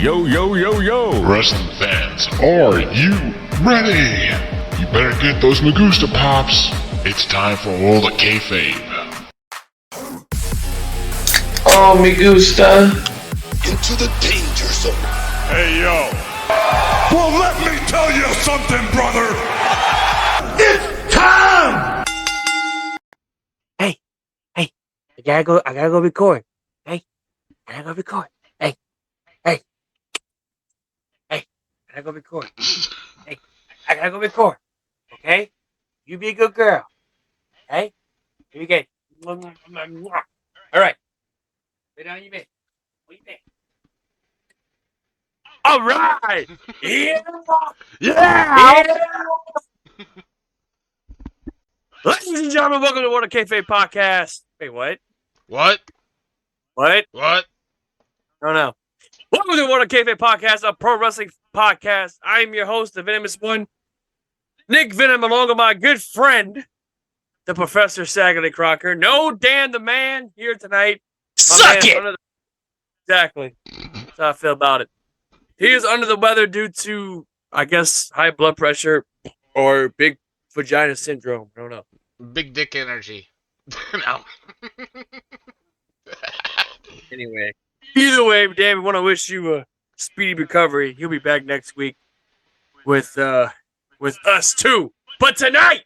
Yo, yo, yo, yo! Wrestling fans, are you ready? You better get those Magusta pops. It's time for all the Kayfabe. Oh, me gusta. Into the danger zone. Hey, yo. Well, let me tell you something, brother. It's time! Hey, I gotta go record. Hey, I gotta go record. Hey, I gotta go record. Hey, I gotta go record. Okay? You be a good girl. Hey? Here you go. All right. Lay down your bed. What you think? All right. Yeah. Ladies and gentlemen, welcome to World of Kayfabe podcast. Wait, what? What? No. Welcome to the World of Kayfabe podcast, a pro wrestling podcast. I'm your host, the Venomous One, Nick Venom, along with my good friend, the Professor Saggly Crocker. No Dan the Man here tonight. Suck it! Exactly. That's how I feel about it. He is under the weather due to, I guess, high blood pressure or big vagina syndrome. I don't know. Big dick energy. No. Anyway. Either way, Dan, we want to wish you a speedy recovery. He'll be back next week with us too. But tonight,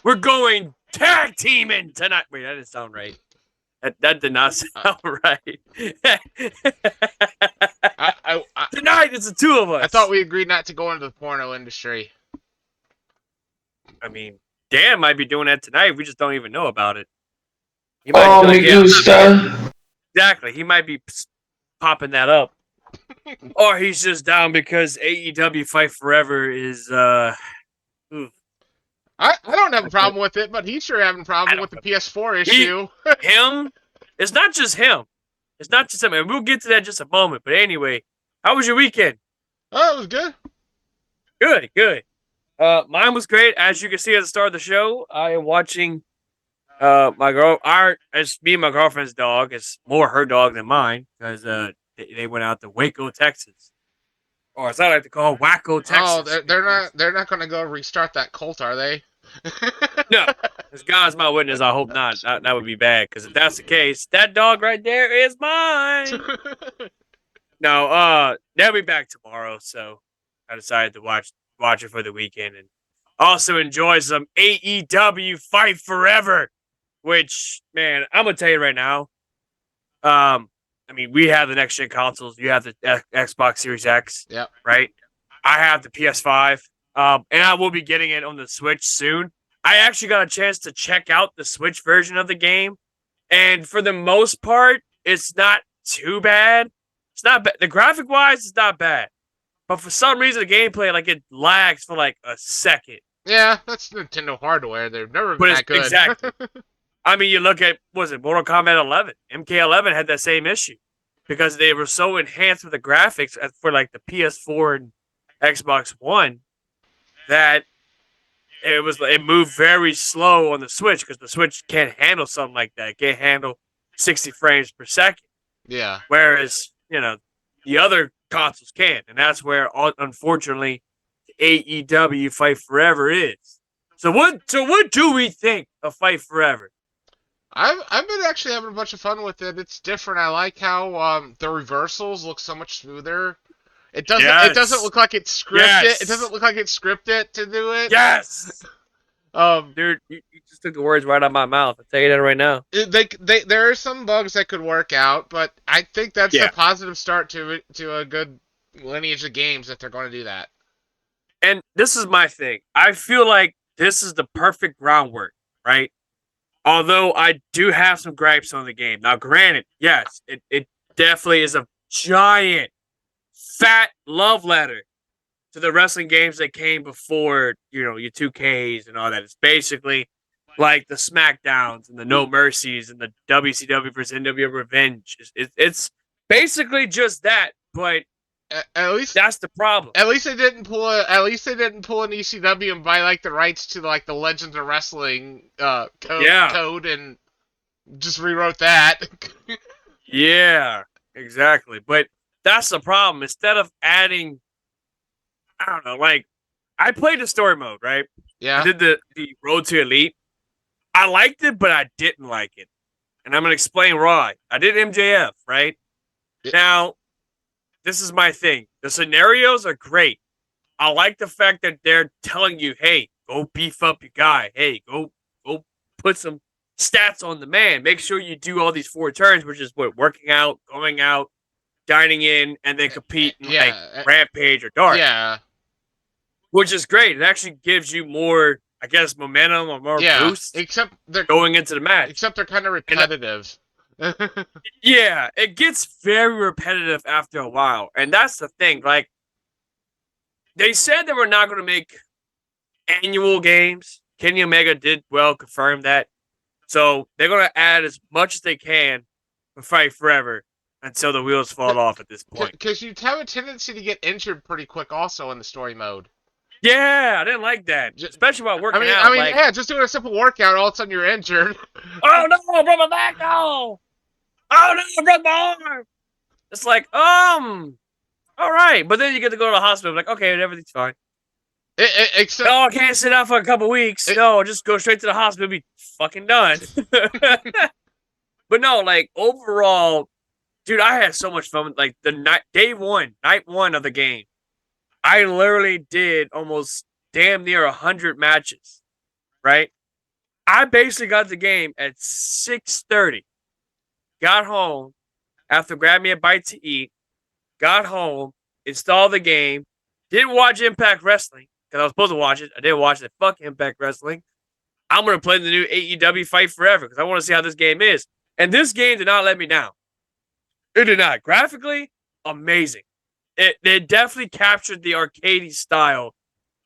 we're going tag teaming tonight. Wait, that didn't sound right. That did not sound right. Tonight, it's the two of us. I thought we agreed not to go into the porno industry. I mean, Dan might be doing that tonight. We just don't even know about it. He Oh, me gusta. Exactly. He might be popping that up. Or he's just down because AEW Fight Forever is, I don't have a problem with it, but he's sure having a problem with the PS4 issue. Him? It's not just him. It's not just him. And we'll get to that in just a moment. But anyway, how was your weekend? Oh, it was good. Good. Mine was great. As you can see at the start of the show, I am watching it's me and my girlfriend's dog. It's more her dog than mine because they went out to Waco, Texas. Or as I like to call Waco, Texas. Oh, they're not going to go restart that cult, are they? No. As God's my witness, I hope not. That would be bad because if that's the case, that dog right there is mine. No, they'll be back tomorrow, so I decided to watch it for the weekend and also enjoy some AEW Fight Forever. Which, man, I'm going to tell you right now. I mean, we have the next gen consoles. You have the Xbox Series X. Yep. Right? I have the PS5. And I will be getting it on the Switch soon. I actually got a chance to check out the Switch version of the game. And for the most part, it's not too bad. It's not bad. The graphic-wise, it's not bad. But for some reason, the gameplay, it lags for a second. Yeah, that's Nintendo hardware. They've never been that good. Exactly. I mean, you look at, Mortal Kombat 11. MK11 had that same issue because they were so enhanced with the graphics for the PS4 and Xbox One that it moved very slow on the Switch because the Switch can't handle something like that. It can't handle 60 frames per second. Yeah. Whereas, the other consoles can. And that's where, unfortunately, AEW Fight Forever is. So what do we think of Fight Forever? I've been actually having a bunch of fun with it. It's different. I like how the reversals look so much smoother. It doesn't look like it's scripted. Yes. It doesn't look like it's scripted to do it. Yes. Dude, you just took the words right out of my mouth. I'll tell you that right now. There are some bugs that could work out, but I think that's a positive start to a good lineage of games that they're going to do that. And this is my thing. I feel like this is the perfect groundwork, right? Although I do have some gripes on the game. Now, granted, yes, it definitely is a giant, fat love letter to the wrestling games that came before, your 2Ks and all that. It's basically like the SmackDowns and the No Mercies and the WCW versus NWO Revenge. It's basically just that, but at least that's the problem. At least they didn't pull an ECW and buy the rights to the Legends of Wrestling code and just rewrote that. Yeah, exactly. But that's the problem. Instead of adding, I don't know, like I played the story mode, right? Yeah. I did the Road to Elite. I liked it, but I didn't like it. And I'm going to explain why. I did MJF, right? Yeah. Now, this is my thing. The scenarios are great. I like the fact that they're telling you, hey, go beef up your guy. Hey, go put some stats on the man. Make sure you do all these 4 turns, which is what, working out, going out, dining in, and then competing like Rampage or Dark. Yeah. Which is great. It actually gives you more, I guess, momentum or more boost. Except they're going into the match. Except they're kind of repetitive. Yeah, it gets very repetitive after a while. And that's the thing. Like, they said they were not going to make annual games. Kenny Omega did confirm that. So they're going to add as much as they can for Fight Forever until the wheels fall off at this point. Because you have a tendency to get injured pretty quick also in the story mode. Yeah, I didn't like that. Especially while working out. I mean, yeah, just doing a simple workout, all of a sudden you're injured. Oh no, I broke my back, no! Oh no, I broke my arm! It's like, all right. But then you get to go to the hospital, like, okay, everything's fine. Except, I can't sit out for a couple weeks. No, just go straight to the hospital, be fucking done. But no, like, overall, dude, I had so much fun. Like, night one of the game, I literally did almost damn near 100 matches, right? I basically got the game at 6:30. Got home after grabbing me a bite to eat. Got home, installed the game. Didn't watch Impact Wrestling because I was supposed to watch it. I didn't watch it. Fuck Impact Wrestling. I'm going to play the new AEW Fight Forever because I want to see how this game is. And this game did not let me down. It did not. Graphically, amazing. It definitely captured the arcadey style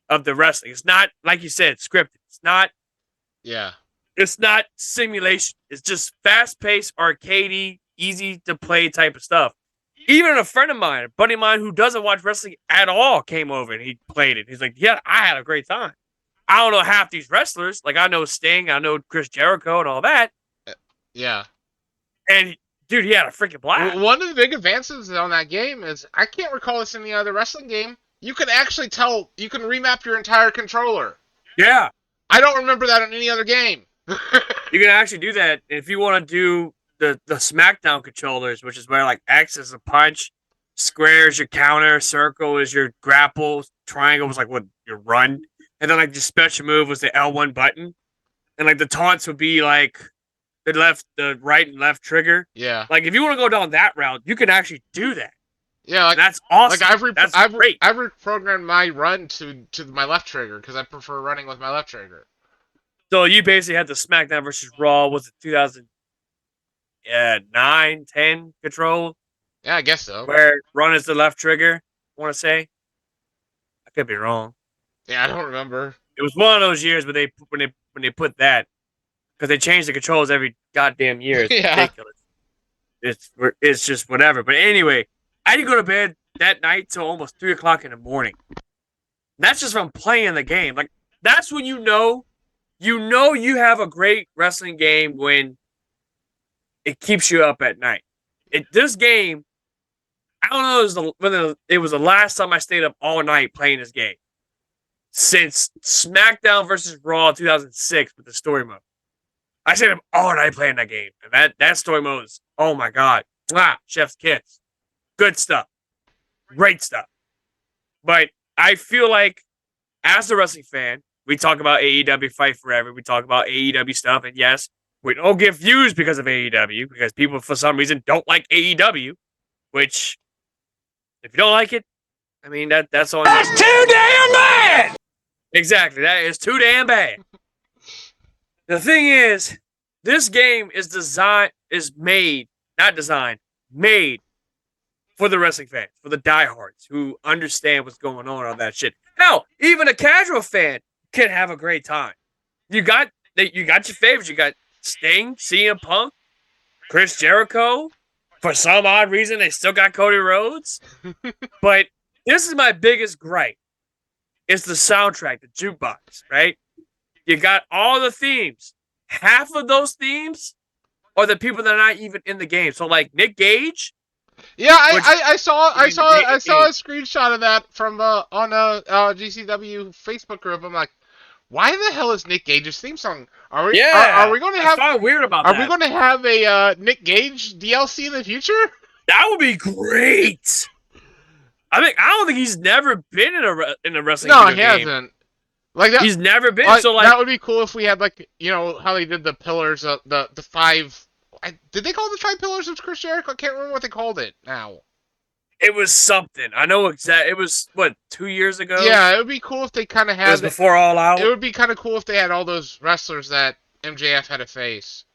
of the wrestling. It's not, like you said, scripted. It's not. Yeah. It's not simulation. It's just fast-paced, arcadey, easy-to-play type of stuff. Even a friend of mine, a buddy of mine who doesn't watch wrestling at all, came over and he played it. He's like, yeah, I had a great time. I don't know half these wrestlers. Like, I know Sting, I know Chris Jericho and all that. Yeah. And dude, he had a freaking blast. One of the big advances on that game is, I can't recall this in any other wrestling game, you can actually you can remap your entire controller. Yeah. I don't remember that in any other game. You can actually do that if you want to do the SmackDown controllers, which is where like X is a punch, square is your counter, circle is your grapple, triangle was like what your run, and then like the special move was the L1 button, and like the taunts would be like the right and left trigger. Yeah. Like if you want to go down that route, you can actually do that. Yeah, like, that's awesome. Like I've reprogrammed my run to my left trigger because I prefer running with my left trigger. So you basically had the SmackDown versus Raw, was it 2009, 10 control? Yeah, I guess so. Where run is the left trigger, I want to say. I could be wrong. Yeah, I don't remember. It was one of those years when they put that, because they changed the controls every goddamn year. It's ridiculous. It's just whatever. But anyway, I didn't go to bed that night till almost 3 o'clock in the morning. That's just from playing the game. Like, that's when you know you have a great wrestling game when it keeps you up at night. This game, I don't know whether it was the last time I stayed up all night playing this game since SmackDown versus Raw 2006 with the story mode. I stayed up all night playing that game. And that story mode is, oh my God. Mwah, chef's kiss. Good stuff. Great stuff. But I feel like, as a wrestling fan, we talk about AEW Fight Forever. We talk about AEW stuff. And yes, we don't get views because of AEW, because people, for some reason, don't like AEW. Which, if you don't like it, I mean, that's on you. That's too damn bad! Exactly. That is too damn bad. The thing is, this game made for the wrestling fans, for the diehards who understand what's going on all that shit. Hell, even a casual fan can have a great time. You got your favorites. You got Sting, CM Punk, Chris Jericho. For some odd reason, they still got Cody Rhodes. But this is my biggest gripe. It's the soundtrack, the jukebox, right? You got all the themes. Half of those themes are the people that are not even in the game. So, like, Nick Gage, Yeah, I saw a screenshot of that from on GCW Facebook group. I'm like, why the hell is Nick Gage's theme song? Are we going to have? I find weird about Are that. we going to have a Nick Gage DLC in the future? That would be great. I don't think he's never been in a wrestling. No, he game. hasn't. Like that, he's never been. So like that would be cool if we had like how they did the pillars, the five. Did they call it the five pillars of Chris Jericho? I can't remember what they called it now. It was something. I know exactly. It was 2 years ago. Yeah, it would be cool if they kind of had. It was before All Out. It would be kind of cool if they had all those wrestlers that MJF had to face.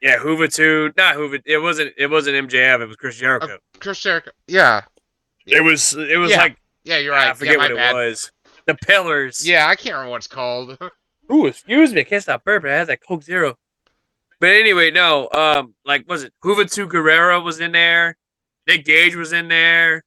Yeah, Juventud. Not Juventud. It wasn't MJF. It was Chris Jericho. Chris Jericho. Yeah. It was like. Yeah, you're right. I forget what it was. The pillars. Yeah, I can't remember what it's called. Ooh, excuse me. I can't stop burping. I had that Coke Zero. But anyway, no. Was it Juventud Guerrero was in there? Nick Gage was in there.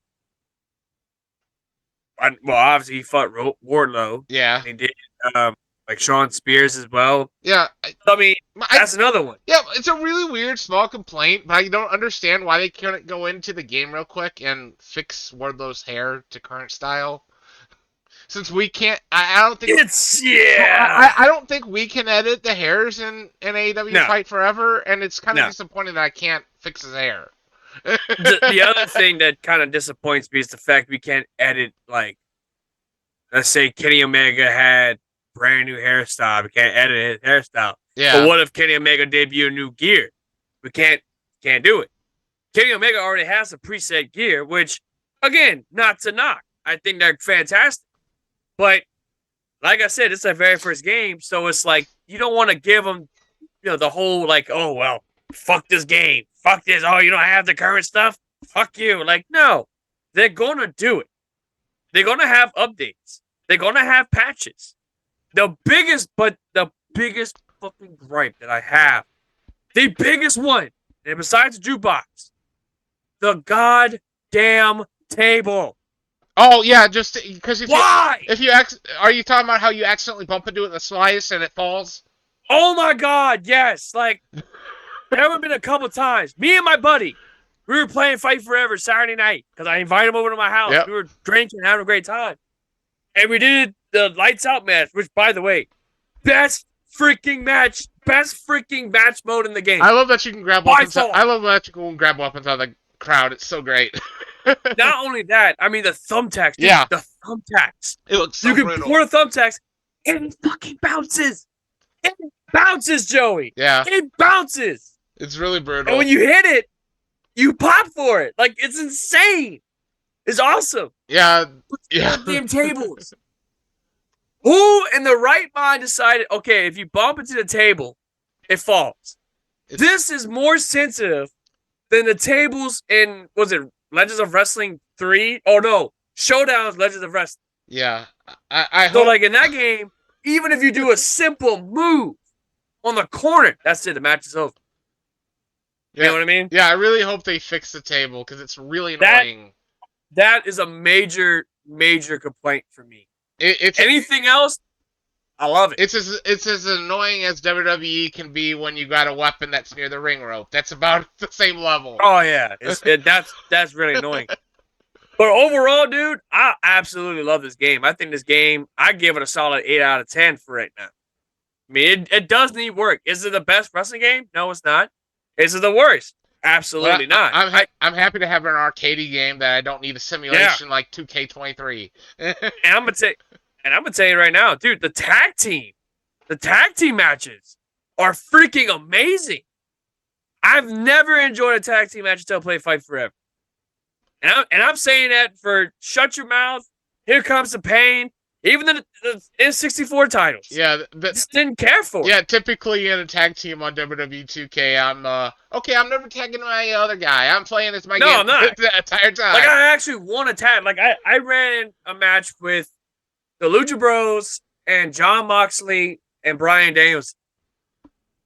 Well, obviously he fought Wardlow. Yeah. He did. Like Sean Spears as well. Yeah. I mean, that's another one. Yeah, it's a really weird small complaint, but I don't understand why they couldn't go into the game real quick and fix Wardlow's hair to current style. Since we can't, I don't think I don't think we can edit the hairs in AEW Fight Forever, and it's kind of disappointing that I can't fix his hair. The other thing that kind of disappoints me is the fact we can't edit, like, let's say Kenny Omega had brand new hairstyle. We can't edit his hairstyle. Yeah. But what if Kenny Omega debut new gear? We can't do it. Kenny Omega already has a preset gear, which, again, not to knock. I think they're fantastic. But, like I said, it's their very first game, so it's like, you don't want to give them, the whole, like, oh, well, fuck this game. Fuck this. Oh, you don't have the current stuff? Fuck you. Like, no. They're going to do it. They're going to have updates. They're going to have patches. The biggest fucking gripe that I have, the biggest one, and besides the jukebox, the goddamn table. Oh yeah, just because why? Are you talking about how you accidentally bump into it in the slice and it falls? Oh my god, yes! Like there have been a couple times. Me and my buddy, we were playing Fight Forever Saturday night because I invited him over to my house. Yep. We were drinking, having a great time, and we did the lights out match. Which, by the way, best freaking match mode in the game. I love that you can grab weapons. I love that you can grab weapons out of the crowd. It's so great. Not only that, I mean the thumbtacks. Dude, yeah, the thumbtacks. It looks so brutal. You can pour the thumbtacks, and it fucking bounces. It bounces, Joey. Yeah, it bounces. It's really brutal. And when you hit it, you pop for it. Like it's insane. It's awesome. Yeah. Damn tables. Who in the right mind decided? Okay, if you bump into the table, it falls. This is more sensitive than the tables in Legends of Wrestling 3? Oh no, Showdown's Legends of Wrestling. Yeah, I so like in that game, even if you do a simple move on the corner, that's it. The match is over. You know what I mean? Yeah, I really hope they fix the table because it's really annoying. That is a major complaint for me. It's anything else, I love it. It's as annoying as WWE can be when you got a weapon that's near the ring rope. That's about the same level. Oh yeah, that's really annoying. But overall, dude, I absolutely love this game. I think this game, I give it a solid 8 out of 10 for right now. I mean, it does need work. Is it the best wrestling game? No, it's not. Is it the worst? Absolutely not. I'm happy to have an arcadey game that I don't need a simulation like 2K23. And I'm gonna tell you right now, dude, the tag team matches are freaking amazing. I've never enjoyed a tag team match until I played Fight Forever. And I'm saying that for Shut Your Mouth, Here Comes the Pain, even the N64 titles. Yeah, just didn't care for it. Yeah, typically in a tag team on WWE 2K, I'm never tagging my other guy. I'm playing as my game. I'm not. The entire time. Like, I actually won a tag. Like, I ran a match with the Lucha Bros and John Moxley and Bryan Danielson.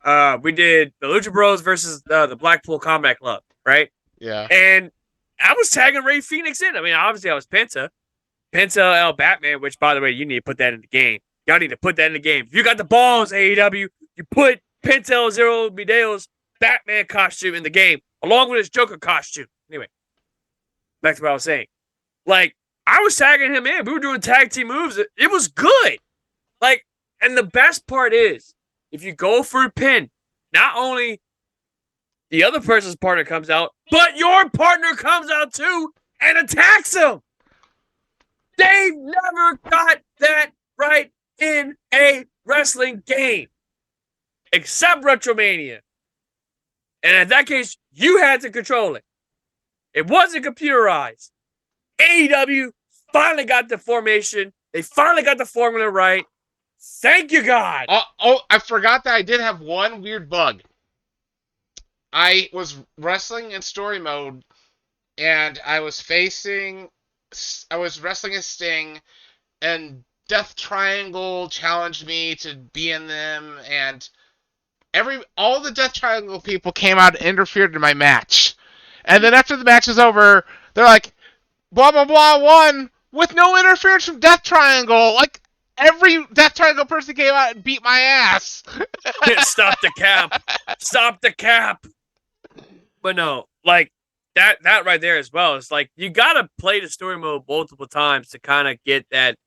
We did the Lucha Bros versus the Blackpool Combat Club, right? Yeah. And I was tagging Ray Phoenix in. I mean, obviously I was Penta L Batman, which, by the way, you need to put that in the game. Y'all need to put that in the game. If you got the balls, AEW, you put Penta El Zero Mideo's Batman costume in the game, along with his Joker costume. Anyway, back to what I was saying. Like, I was tagging him in. We were doing tag team moves. It was good. Like, and the best part is, if you go for a pin, not only the other person's partner comes out, but your partner comes out too and attacks him. They've never got that right in a wrestling game, except Retromania. And in that case, you had to control it. It wasn't computerized. AEW finally got the formation. They finally got the formula right. Thank you, God. Oh, I forgot that I did have one weird bug. I was wrestling in story mode, and I was wrestling as Sting, and Death Triangle challenged me to be in them, and all the Death Triangle people came out and interfered in my match. And then after the match was over, they're like, blah, blah, blah, won with no interference from Death Triangle. Like, every Death Triangle person came out and beat my ass. Stop the cap. Stop the cap. But no, like, that right there as well. It's like, you got to play the story mode multiple times to kind of get that,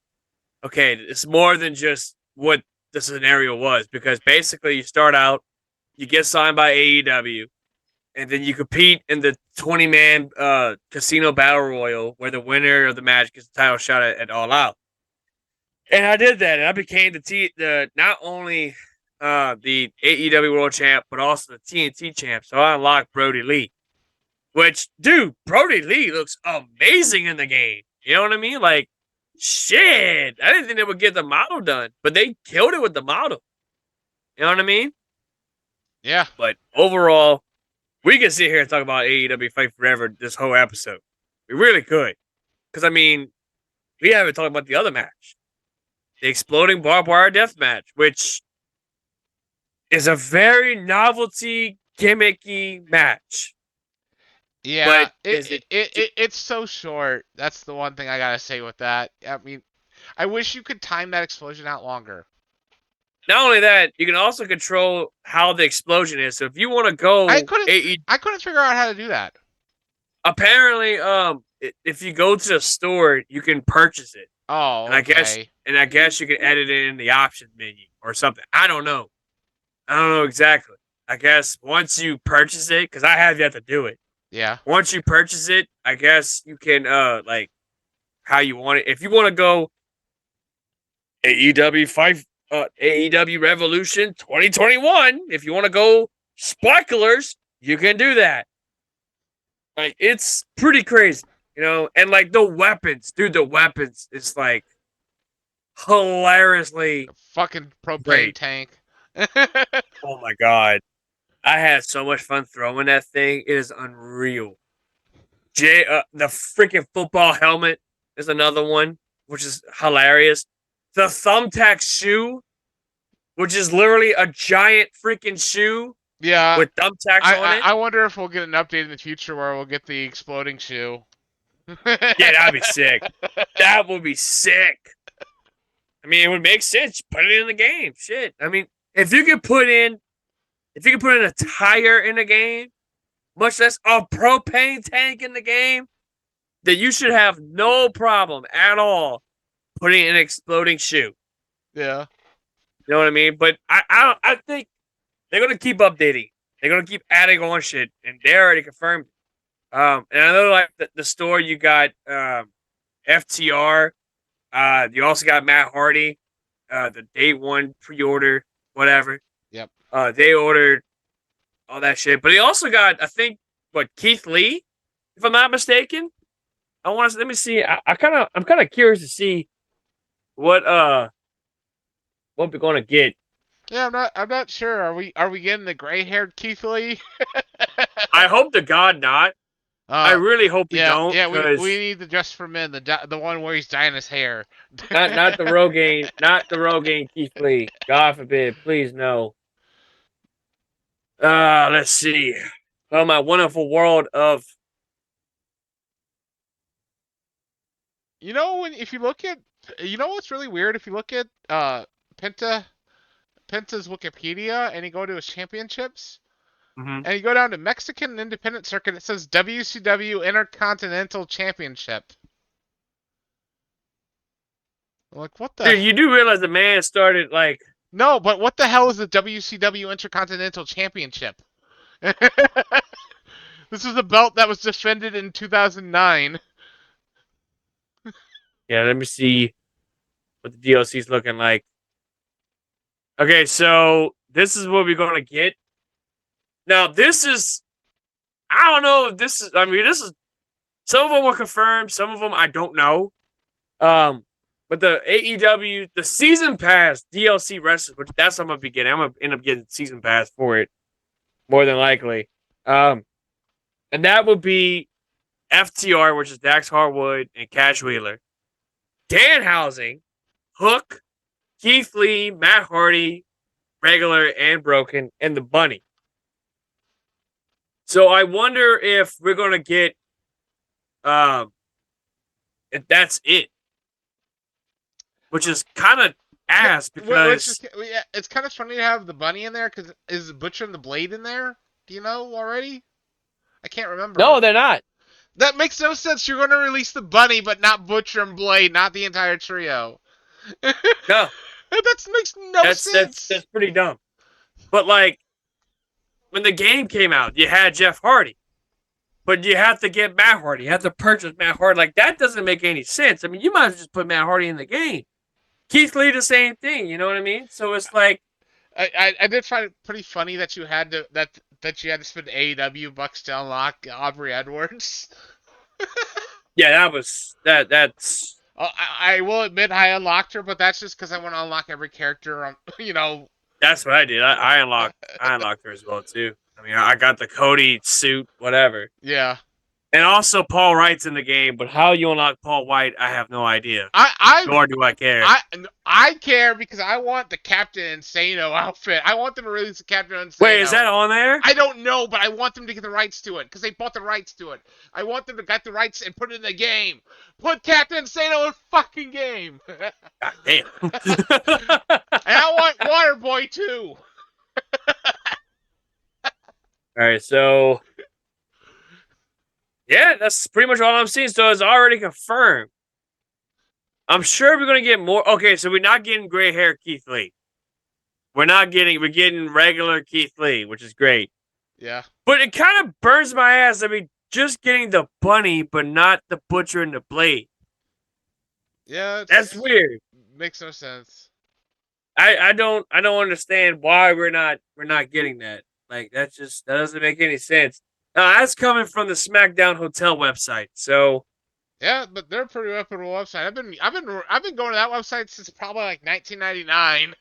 okay, it's more than just what the scenario was. Because basically, you start out, you get signed by AEW, and then you compete in the 20-man casino battle royal where the winner of the match gets the title shot at All Out. And I did that, and I became the not only the AEW World Champ, but also the TNT Champ. So I unlocked Brody Lee, which, dude, Brody Lee looks amazing in the game. You know what I mean? Like, shit, I didn't think they would get the model done, but they killed it with the model. You know what I mean? Yeah. But overall, we can sit here and talk about AEW Fight Forever this whole episode. We really could. Because, I mean, we haven't talked about the other match. The Exploding Barbed Wire Death Match, which is a very novelty, gimmicky match. Yeah, But it's so short. That's the one thing I gotta say with that. I mean, I wish you could time that explosion out longer. Not only that, you can also control how the explosion is. So if you want to go, I couldn't figure out how to do that. Apparently, if you go to the store, you can purchase it. Oh, and okay. I guess you can edit it in the options menu or something. I don't know exactly. I guess once you purchase it, because I have yet to do it. Yeah. Once you purchase it, I guess you can like how you want it. If you want to go AEW Revolution 2021, if you want to go sparklers, you can do that. Like, it's pretty crazy, you know. And like the weapons, dude, the weapons is like hilariously Fucking propane great. tank. Oh my god. I had so much fun throwing that thing. It is unreal. The freaking football helmet is another one, which is hilarious. The thumbtack shoe, which is literally a giant freaking shoe Yeah. with thumbtacks on it. I wonder if we'll get an update in the future where we'll get the exploding shoe. Yeah, that'd be sick. That would be sick. I mean, it would make sense. Put it in the game. Shit. I mean, if you could put in a tire in the game, much less a propane tank in the game, then you should have no problem at all putting in an exploding shoe. Yeah. You know what I mean? But I think they're gonna keep updating. They're gonna keep adding on shit, and they already confirmed. And I know, like the store, you got FTR. You also got Matt Hardy. The day one pre-order, whatever. Yep. They ordered all that shit, but they also got, I think, Keith Lee, if I'm not mistaken. Let me see. I'm kind of curious to see what we're gonna get. Yeah, I'm not sure. Are we getting the gray-haired Keith Lee? I hope to God not. I really hope we don't. Yeah, we need the Just for Men, the one where he's dyeing his hair. not the Rogaine Keith Lee. God forbid, please no. Let's see. Oh, my wonderful world of. You know, if you look at, you know what's really weird? If you look at Penta's Wikipedia and you go to his championships, Mhm. And you go down to Mexican Independent Circuit, it says WCW Intercontinental Championship. I'm like, what the? Dude, you do realize the man started like. No, but what the hell is the WCW Intercontinental Championship? This is a belt that was defended in 2009. Yeah, let me see what the DLC's looking like. Okay, so this is what we're gonna get. Now, this is. I don't know if this is. I mean, this is. Some of them were confirmed. Some of them I don't know. But the AEW, the season pass DLC wrestling, which that's what I'm gonna be getting. I'm gonna end up getting season pass for it, more than likely. And that would be FTR, which is Dax Harwood and Cash Wheeler, Danhausen, Hook, Keith Lee, Matt Hardy, Regular and Broken, and the Bunny. So I wonder if we're gonna get, if that's it, which is kind of ass because It's kind of funny to have the Bunny in there because is Butcher and the Blade in there? Do you know already? I can't remember. no, they're not. That makes no sense. You're going to release the Bunny, but not Butcher and Blade, not the entire trio. No, That makes no sense. that's pretty dumb. But like when the game came out, you had Jeff Hardy, but you have to get Matt Hardy. You have to purchase Matt Hardy. Like that doesn't make any sense. I mean, you might as well just put Matt Hardy in the game. Keith Lee, the same thing. You know what I mean? So it's like, I did find it pretty funny that you had to that you had to spend AEW bucks to unlock Aubrey Edwards. yeah, that's. I will admit I unlocked her, but that's just because I want to unlock every character. That's what I did. I unlocked her as well too. I mean, I got the Cody suit, whatever. Yeah. And also, Paul Wright's in the game, but how you unlock Paul White, I have no idea. Nor do I care. I care because I want the Captain Insano outfit. I want them to release the Captain Insano. Wait, is that on there? I don't know, but I want them to get the rights to it because they bought the rights to it. I want them to get the rights and put it in the game. Put Captain Insano in fucking game. God damn. And I want Waterboy too. All right, so yeah, that's pretty much all I'm seeing. So it's already confirmed. I'm sure we're gonna get more. Okay, so we're not getting gray hair Keith Lee. We're getting regular Keith Lee, which is great. Yeah. But it kind of burns my ass. I mean, just getting the Bunny, but not the Butcher and the Blade. Yeah. That's weird. Makes no sense. I don't understand why we're not getting that. Like that doesn't make any sense. That's coming from the SmackDown Hotel website. So yeah, but they're a pretty reputable website. I've been going to that website since probably like 1999.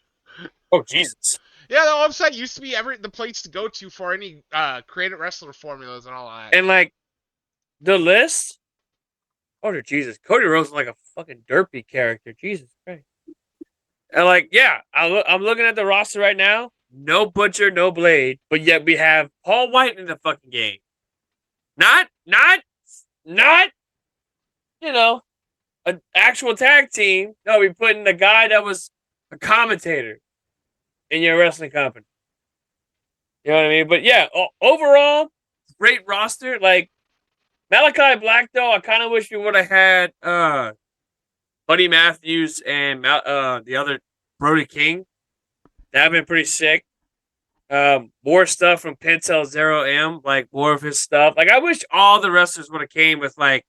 oh Jesus. Yeah, the website used to be the place to go to for any creative wrestler formulas and all that. And like the list. Oh Jesus, Cody Rhodes is like a fucking derpy character. Jesus Christ. And like, yeah, I'm looking at the roster right now. No Butcher, no Blade, but yet we have Paul White in the fucking game. Not, an actual tag team. No, we putting the guy that was a commentator in your wrestling company. You know what I mean? But yeah, overall, great roster. Like Malachi Black, though, I kind of wish we would have had Buddy Matthews and the other Brody King. That'd been pretty sick. More stuff from Pentel Zero M, like more of his stuff. Like I wish all the wrestlers would have came with like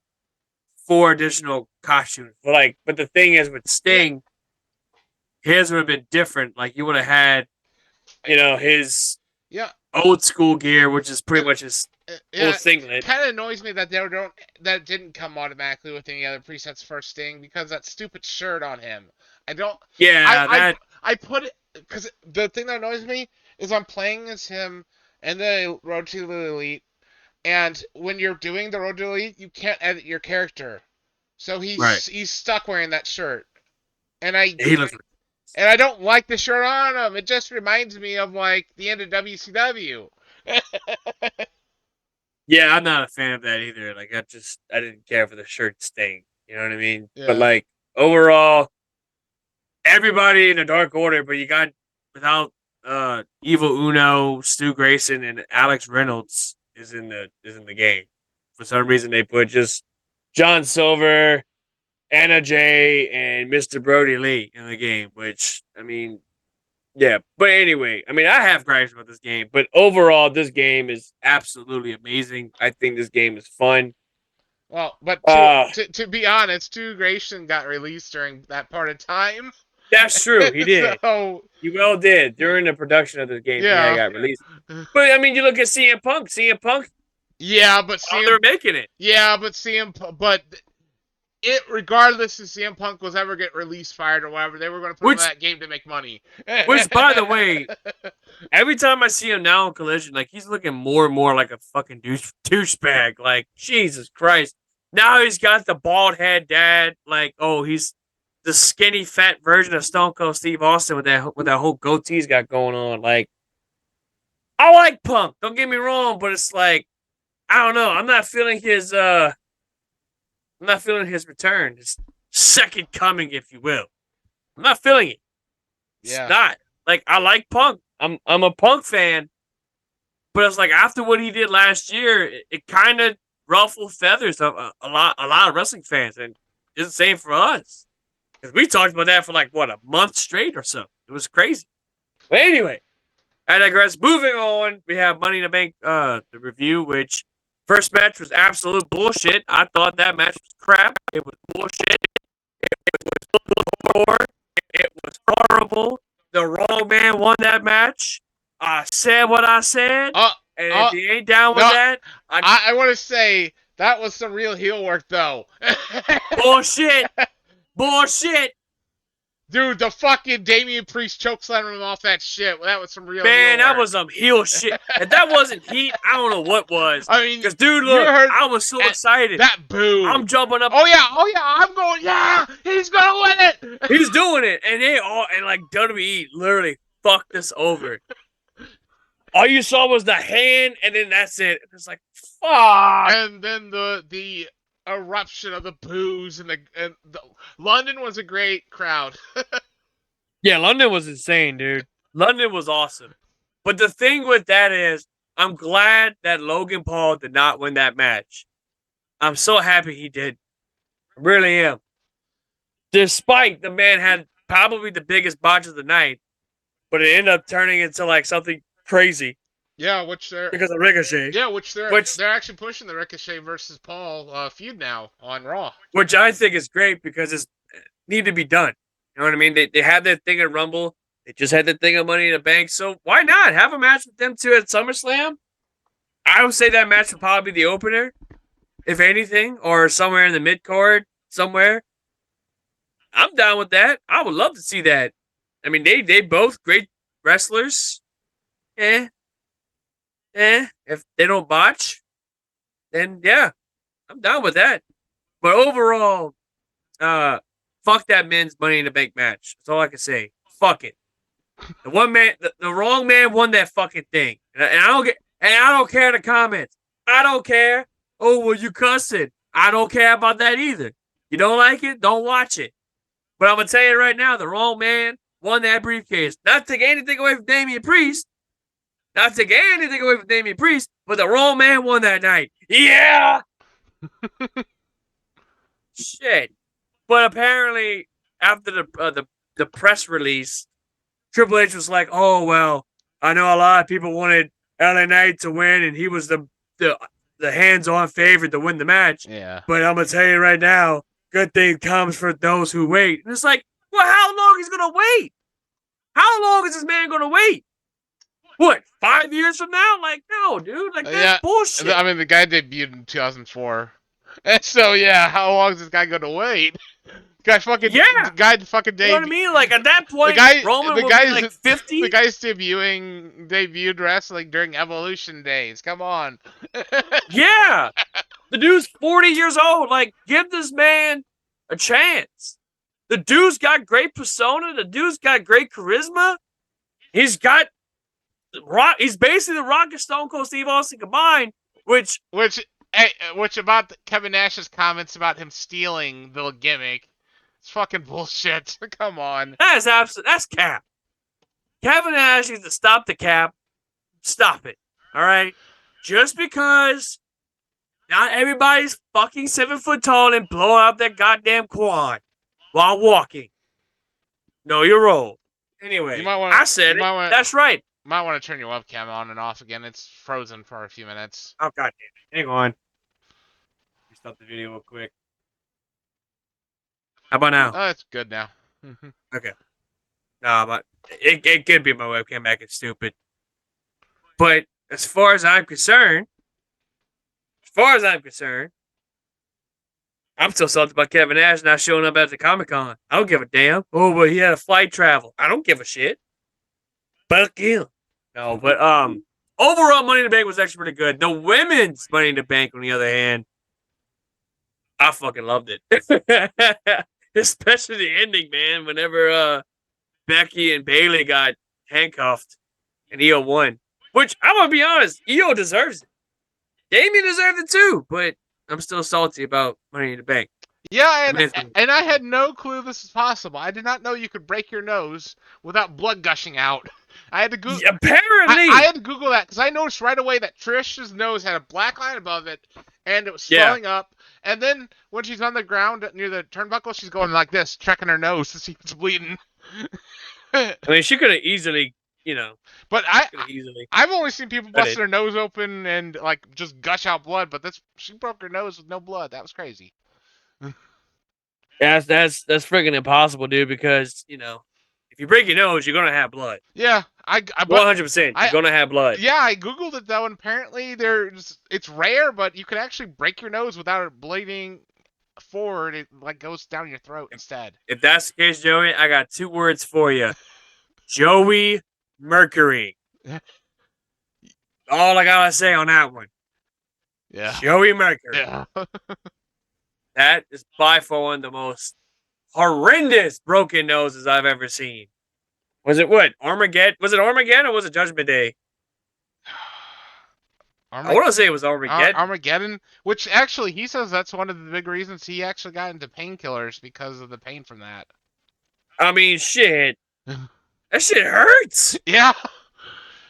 4 additional costumes. But the thing is with Sting, his would have been different. Like you would have had, his old school gear, which is pretty much his old singlet. It kind of annoys me that that didn't come automatically with any other presets for Sting because that stupid shirt on him. I don't. Yeah, I put it because the thing that annoys me is I'm playing as him in the Road to the Elite, and when you're doing the Road to the Elite, you can't edit your character, so he's stuck wearing that shirt, and I don't like the shirt on him. It just reminds me of like the end of WCW. Yeah, I'm not a fan of that either. Like I didn't care for the shirt Sting. You know what I mean? Yeah. But like overall, everybody in the Dark Order, but you got without Evil Uno, Stu Grayson, and Alex Reynolds is in the game. For some reason, they put just John Silver, Anna Jay, and Mr. Brody Lee in the game. Which I mean, yeah. But anyway, I mean, I have gripes about this game, but overall, this game is absolutely amazing. I think this game is fun. Well, but Uh, to be honest, Stu Grayson got released during that part of time. that's true. He did. So, He well did during the production of the game. Yeah, yeah. he got released. But I mean, you look at CM Punk. CM Punk, Yeah, but while they're making it. Yeah, but regardless if CM Punk was ever get released, fired, or whatever, they were going to put him in that game to make money. Which, by the way, every time I see him now in Collision, like he's looking more and more like a fucking douchebag. Like Jesus Christ! Now he's got the bald head dad. Like, oh, he's the skinny fat version of Stone Cold Steve Austin with that whole goatee he's got going on. Like, I like Punk. Don't get me wrong, but it's like I don't know. I'm not feeling his return. His second coming, if you will. I'm not feeling it. It's not. Like, I like Punk. I'm a Punk fan. But it's like after what he did last year, it kind of ruffled feathers of a lot of wrestling fans, and it's the same for us. Because we talked about that for like what, a month straight or so. It was crazy. But anyway, I digress. Moving on, we have Money in the Bank, the review, which first match was absolute bullshit. I thought that match was crap. It was bullshit. It was horrible. The wrong man won that match. I said what I said. And if you ain't down with that, I want to say that was some real heel work, though. Bullshit. Bullshit. Dude, the fucking Damian Priest chokeslammed him off that shit. That was some real Man, heel that work. was some heel shit. If that wasn't heat, I don't know what was. I mean, because dude, look, I was so excited. That boo. I'm jumping up. Oh yeah, I'm going. Yeah, he's gonna win it. He's doing it, and like WWE literally fucked us over. All you saw was the hand, and then that's it. It's like fuck. And then the eruption of the boos and the London was a great crowd. Yeah, London was insane, dude. London was awesome. But the thing with that is, I'm glad that Logan Paul did not win that match. I'm so happy he did. I really am. Despite the man had probably the biggest botch of the night, but it ended up turning into like something crazy. Yeah, because of Ricochet. Yeah, they're actually pushing the Ricochet versus Paul feud now on Raw. Which I think is great because it's need to be done. You know what I mean? They had that thing at Rumble. They just had the thing of Money in the Bank. So why not have a match with them two at SummerSlam? I would say that match would probably be the opener, if anything, or somewhere in the mid-card, somewhere. I'm down with that. I would love to see that. I mean, they both great wrestlers. If they don't botch, then yeah, I'm down with that. But overall, fuck that men's Money in the Bank match. That's all I can say. Fuck it. The wrong man won that fucking thing, and I don't care in the comments. I don't care. Oh, well, you cussing. I don't care about that either. You don't like it? Don't watch it. But I'm gonna tell you right now, the wrong man won that briefcase. Not to take anything away from Damian Priest. But the wrong man won that night. Yeah. Shit. But apparently, after the press release, Triple H was like, "Oh well, I know a lot of people wanted LA Knight to win, and he was the hands-on favorite to win the match. Yeah. But I'm gonna tell you right now, good thing comes for those who wait." And it's like, well, how long is he gonna wait? How long is this man gonna wait? What, 5 years from now? Like, no, dude. Like, that's bullshit. I mean, the guy debuted in 2004. And so, yeah, how long is this guy going to wait? Guy fucking debuted. You know what I mean? Like, at that point, Roman would be like 50. The guy's debuted wrestling during Evolution days. Come on. Yeah. The dude's 40 years old. Like, give this man a chance. The dude's got great persona. The dude's got great charisma. He's basically the Rock and Stone Cold Steve Austin combined, which about Kevin Nash's comments about him stealing the gimmick, it's fucking bullshit. Come on. That's cap. Kevin Nash needs to stop the cap. Stop it. All right? Just because not everybody's fucking 7 foot tall and blow out their goddamn quad while walking. Know your role. Anyway, I said it. That's right. Might want to turn your webcam on and off again. It's frozen for a few minutes. Oh, goddamn it. Hang on. Stop the video real quick. How about now? Oh, it's good now. Okay. No, but it could be my webcam acting stupid. But as far as I'm concerned, I'm still salty about Kevin Nash not showing up at the Comic-Con. I don't give a damn. Oh, but he had a flight travel. I don't give a shit. Fuck him. No, but overall Money in the Bank was actually pretty good. The women's Money in the Bank, on the other hand, I fucking loved it. Especially the ending, man. Whenever Becky and Bayley got handcuffed and Io won. Which, I'm going to be honest, Io deserves it. Damien deserved it too, but I'm still salty about Money in the Bank. Yeah, and I had no clue this was possible. I did not know you could break your nose without blood gushing out. I had to Google. Yeah, apparently, I had to Google that because I noticed right away that Trish's nose had a black line above it, and it was swelling up. And then when she's on the ground near the turnbuckle, she's going like this, checking her nose to see if it's bleeding. I mean, she could have easily, But I've only seen people bust their nose open and like just gush out blood. But she broke her nose with no blood. That was crazy. Yeah, that's friggin' impossible, dude. Because if you break your nose, you're gonna have blood. Yeah, 100%. You're gonna have blood. Yeah, I googled it though, and apparently it's rare, but you can actually break your nose without it bleeding forward. It like goes down your throat instead. If that's the case, Joey, I got 2 words for you: Joey Mercury. All I gotta say on that one. Yeah, Joey Mercury. Yeah. That is by far one of the most horrendous broken noses I've ever seen. Was it what? Armageddon? Was it Armageddon or was it Judgment Day? I want to say it was Armageddon. Armageddon, which actually he says that's one of the big reasons he actually got into painkillers because of the pain from that. I mean, shit. That shit hurts. Yeah.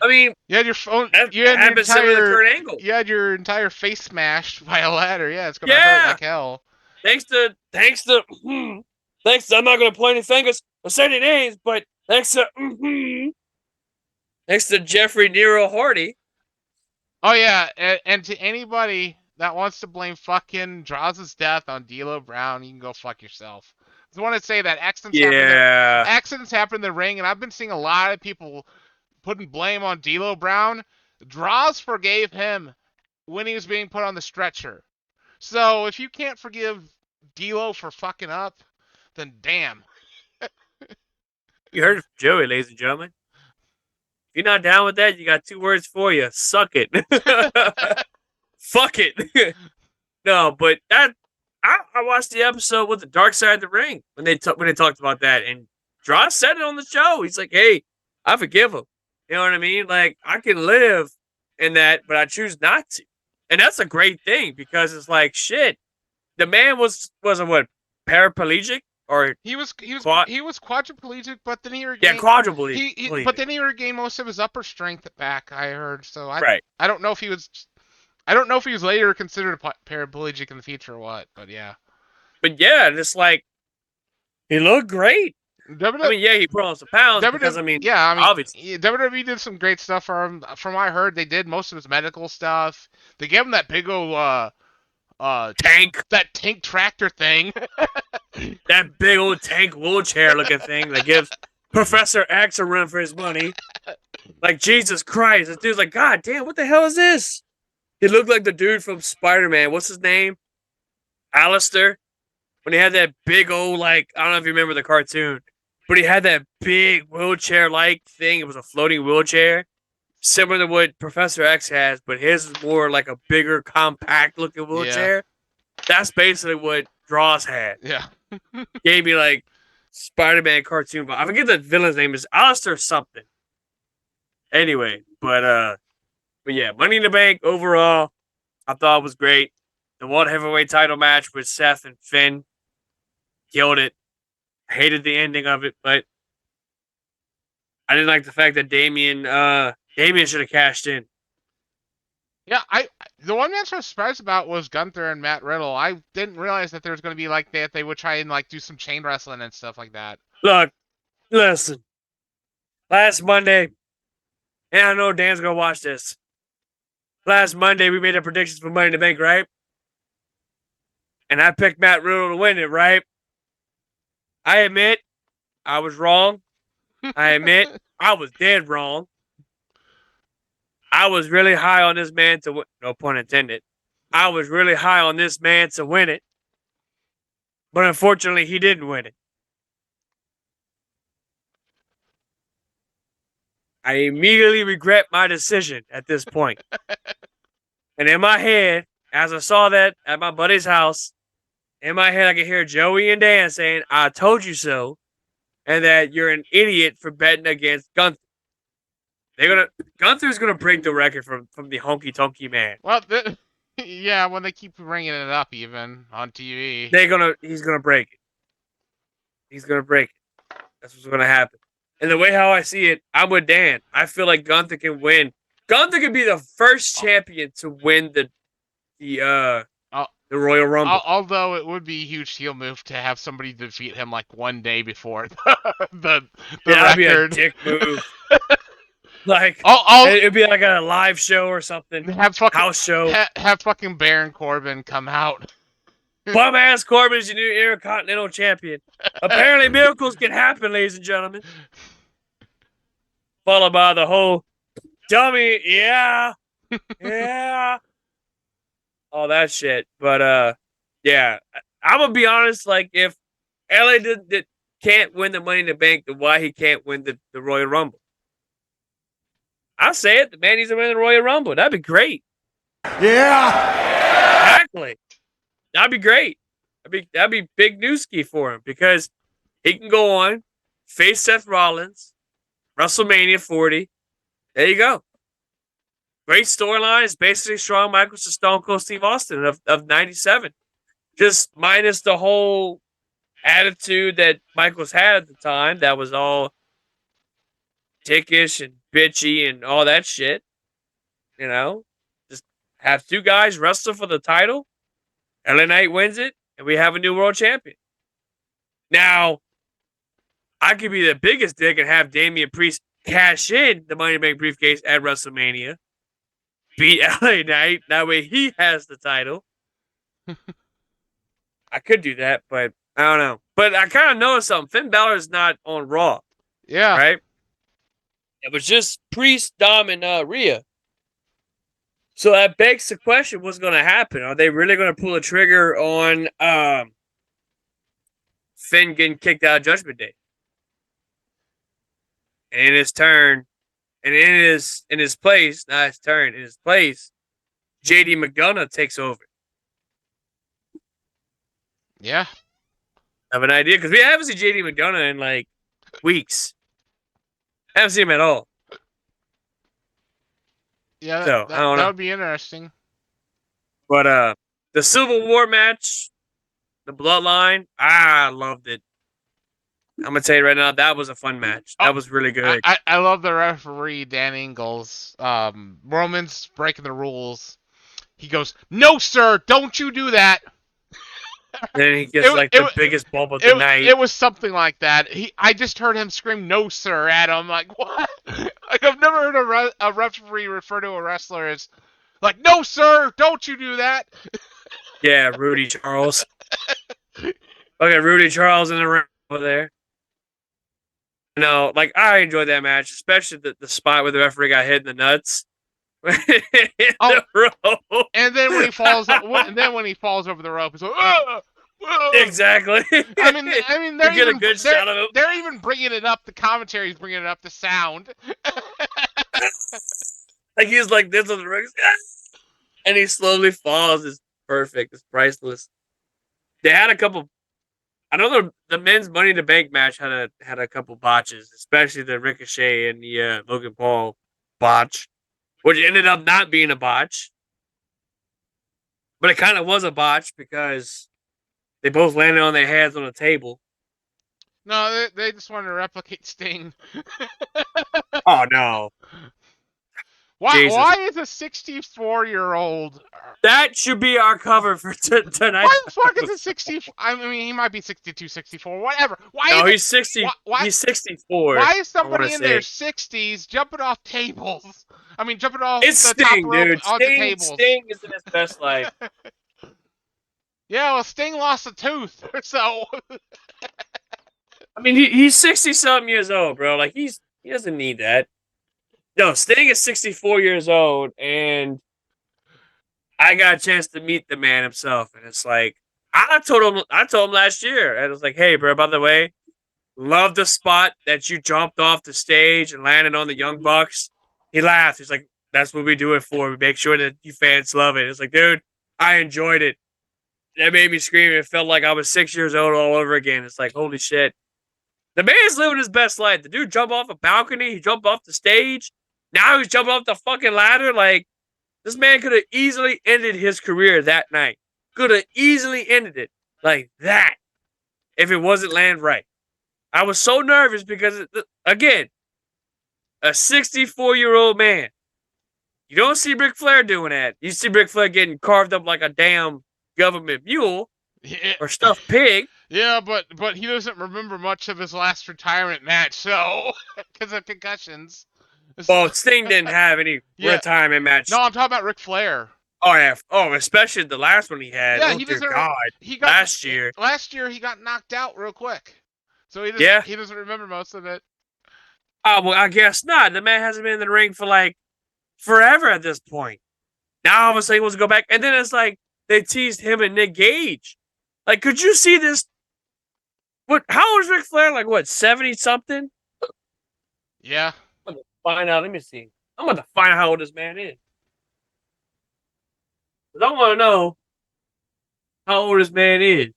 I mean, you had your phone. You had your entire face smashed by a ladder. Yeah, it's gonna hurt like hell. Thanks to I'm not gonna point any fingers or say any names, but thanks to Jeffrey Nero Hardy. Oh yeah, and to anybody that wants to blame fucking Draws' death on D'Lo Brown, you can go fuck yourself. I just want to say that accidents happen in the ring, and I've been seeing a lot of people putting blame on D'Lo Brown. Draws forgave him when he was being put on the stretcher. So if you can't forgive D'Lo for fucking up, then damn. You heard it from Joey, ladies and gentlemen. If you're not down with that, you got 2 words for you. Suck it. Fuck it. No, but I watched the episode with the Dark Side of the Ring when they talked about that, and Droz said it on the show. He's like, "Hey, I forgive him." You know what I mean? Like, I can live in that, but I choose not to. And that's a great thing because it's like, shit. The man was a what, paraplegic or he was quadriplegic, but then he regained quadriplegic. But then he regained most of his upper strength back. I heard. So I don't know if he was. I don't know if he was later considered a paraplegic in the future or what. But yeah. But yeah, it's like he looked great. I mean, yeah, he put on some pounds because, obviously. WWE did some great stuff for him. From what I heard, they did most of his medical stuff. They gave him that big old tank. That tank tractor thing. That big old tank wheelchair looking thing that gives Professor X a run for his money. Like, Jesus Christ. This dude's like, God damn, what the hell is this? He looked like the dude from Spider-Man. What's his name? Alistair. When he had that big old, like, I don't know if you remember the cartoon. But he had that big wheelchair-like thing. It was a floating wheelchair. Similar to what Professor X has, but his is more like a bigger, compact-looking wheelchair. Yeah. That's basically what Droz had. Yeah. Gave me, like, Spider-Man cartoon. But I forget the villain's name. Is Alistair something. Anyway, but yeah, Money in the Bank, overall, I thought was great. The World Heavyweight title match with Seth and Finn. Killed it. Hated the ending of it, but I didn't like the fact that Damien should have cashed in. Yeah, the one match I was surprised about was Gunther and Matt Riddle. I didn't realize that there was going to be like that. They would try and like do some chain wrestling and stuff like that. Look, listen. Last Monday, and I know Dan's gonna watch this. Last Monday, we made our predictions for Money in the Bank, right? And I picked Matt Riddle to win it, right? I admit I was wrong. I admit I was dead wrong. I was really high on this man to win. No pun intended. I was really high on this man to win it. But unfortunately, he didn't win it. I immediately regret my decision at this point. And in my head, as I saw that at my buddy's house, in my head, I could hear Joey and Dan saying, I told you so, and that you're an idiot for betting against Gunther. Gunther's gonna break the record from the Honky Tonky Man. Well, yeah, when they keep bringing it up even on TV, he's gonna break it. He's gonna break it. That's what's gonna happen. And the way how I see it, I'm with Dan. I feel like Gunther can win. Gunther could be the first champion to win the Royal Rumble. Although it would be a huge heel move to have somebody defeat him like one day before the that'd be a record. dick move. Like it'd be like a live show or something. House show. Have fucking Baron Corbin come out. Bum ass Corbin is your new Intercontinental Champion. Apparently miracles can happen, ladies and gentlemen. Followed by the whole dummy, yeah, all that shit. But yeah, I'm gonna be honest. Like if LA can't win the Money in the Bank, then why he can't win the Royal Rumble? I'll say it. The man needs to win the Royal Rumble. That'd be great. Yeah. Exactly. That'd be great. That'd be big newski for him because he can go on, face Seth Rollins, WrestleMania 40. There you go. Great storyline. It's basically Shawn Michaels to Stone Cold Steve Austin of 97. Just minus the whole attitude that Michaels had at the time. That was all dickish and bitchy and all that shit. You know? Just have two guys wrestle for the title. LA Knight wins it, and we have a new world champion. Now, I could be the biggest dick and have Damian Priest cash in the Money in the Bank briefcase at WrestleMania, beat LA Knight. That way he has the title. I could do that, but I don't know. But I kind of noticed something. Finn Balor is not on Raw. Yeah. Right? It was just Priest, Dom, and Rhea. So that begs the question, what's going to happen? Are they really going to pull a trigger on Finn getting kicked out of Judgment Day? And in his turn, and in his place, JD McDonough takes over. Yeah. I have an idea, because we haven't seen JD McDonough in like weeks. I haven't seen him at all. Yeah, so, I don't know. That would be interesting. But the Civil War match, the Bloodline, I loved it. I'm going to tell you right now, that was a fun match. That was really good. I love the referee, Dan Ingles. Roman's breaking the rules. He goes, "No, sir, don't you do that." Then he gets the biggest bump of the night. It was something like that. I just heard him scream "No, sir" at him. Like, what? Like, I've never heard a referee refer to a wrestler as like, "No, sir, don't you do that." Yeah, Rudy Charles. Okay, Rudy Charles in the ring over there. No, like I enjoyed that match, especially the spot where the referee got hit in the nuts. And then when he falls, over the rope, he's like, "Oh!" Exactly. I mean, they're even, a good shot of him. They're even bringing it up. The commentary's bringing it up. The sound. Like he's like this on the ring, and he slowly falls. It's perfect. It's priceless. They had a couple. I know the men's Money in the Bank match had a couple botches, especially the Ricochet and the Logan Paul botch, which ended up not being a botch, but it kind of was a botch because they both landed on their heads on the table. No, they just wanted to replicate Sting. Oh no, Why? Jesus! Why is a 64-year-old? That should be our cover for tonight's Why the fuck is episode. it 60? I mean, he might be 62, 64, whatever. Why No, is he's 60. Why? He's 64. Why is I want to somebody in their say 60s jumping off tables? I mean, jumping off it's the top Sting, rope dude. onto tables. Sting is in his best life. Yeah, well, Sting lost a tooth, so I mean, he's 60 something years old, bro. Like he doesn't need that. No, Sting is 64 years old, and I got a chance to meet the man himself, and it's like I told him last year, and I was like, hey, bro, by the way, love the spot that you jumped off the stage and landed on the Young Bucks. He laughed. He's like, that's what we do it for. We make sure that you fans love it. It's like, dude, I enjoyed it. That made me scream. It felt like I was 6 years old all over again. It's like, holy shit. The man's living his best life. The dude jumped off a balcony. He jumped off the stage. Now he's jumping off the fucking ladder. Like, this man could have easily ended his career that night. Could have easily ended it like that if it wasn't land right. I was so nervous because, again, a 64-year-old man. You don't see Ric Flair doing that. You see Ric Flair getting carved up like a damn government mule yeah, or stuffed pig. yeah, but he doesn't remember much of his last retirement match, so because of concussions. Well, Sting didn't have any Yeah. retirement match. No, I'm talking about Ric Flair. Oh, yeah. Oh, especially the last one he had. Yeah, oh, he dear doesn't. God. He got Last year. Last year he got knocked out real quick, so he doesn't remember most of it. Oh, well, I guess not. The man hasn't been in the ring for like forever at this point. Now all of a sudden he wants to go back. And then it's like they teased him and Nick Gage. Like, could you see this? How old is Ric Flair? Like, what, 70 something? Yeah. I'm going to find out. Let me see. I'm going to find out how old this man is. Because I want to know how old this man is.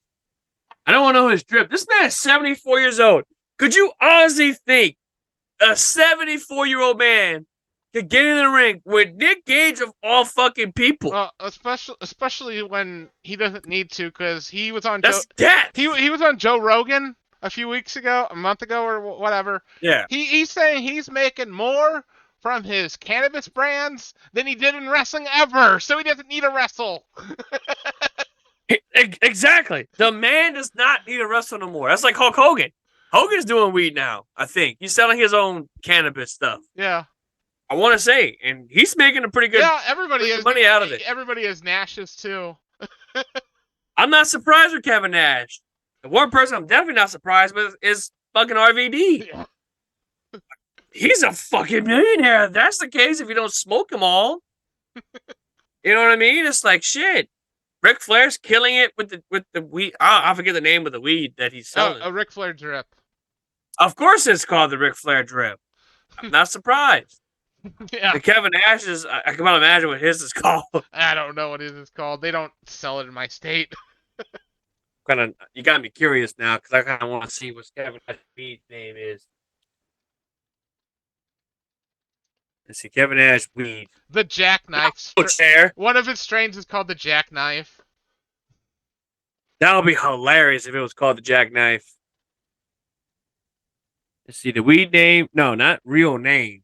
I don't want to know his drip. This man is 74 years old. Could you honestly think a 74-year-old man could get in the ring with Nick Gage of all fucking people? Well, especially when he doesn't need to, because he was on That's death. he was on Joe Rogan a month ago or whatever. Yeah. He's saying he's making more from his cannabis brands than he did in wrestling ever, so he doesn't need to wrestle. Exactly. The man does not need to wrestle no more. That's like Hulk Hogan. Hogan's doing weed now, I think. He's selling his own cannabis stuff. Yeah. I want to say, and he's making a pretty good everybody is money out of it. Everybody has Nash's too. I'm not surprised with Kevin Nash. The one person I'm definitely not surprised with is fucking RVD. Yeah. He's a fucking millionaire. If that's the case, if you don't smoke them all. You know what I mean? It's like shit. Ric Flair's killing it with the weed. I forget the name of the weed that he's selling. A Ric Flair drip. Of course it's called the Ric Flair drip. I'm not surprised. Yeah. The Kevin Nash is, I can not imagine what his is called. I don't know what it is called. They don't sell it in my state. You got me curious now because I kind of want to see what Kevin Nash's weed name is. Let's see, Kevin Nash weed. The jackknife. Chair. One of its strains is called the jackknife. That would be hilarious if it was called the Jackknife. Let's see, the weed name. No, not real name.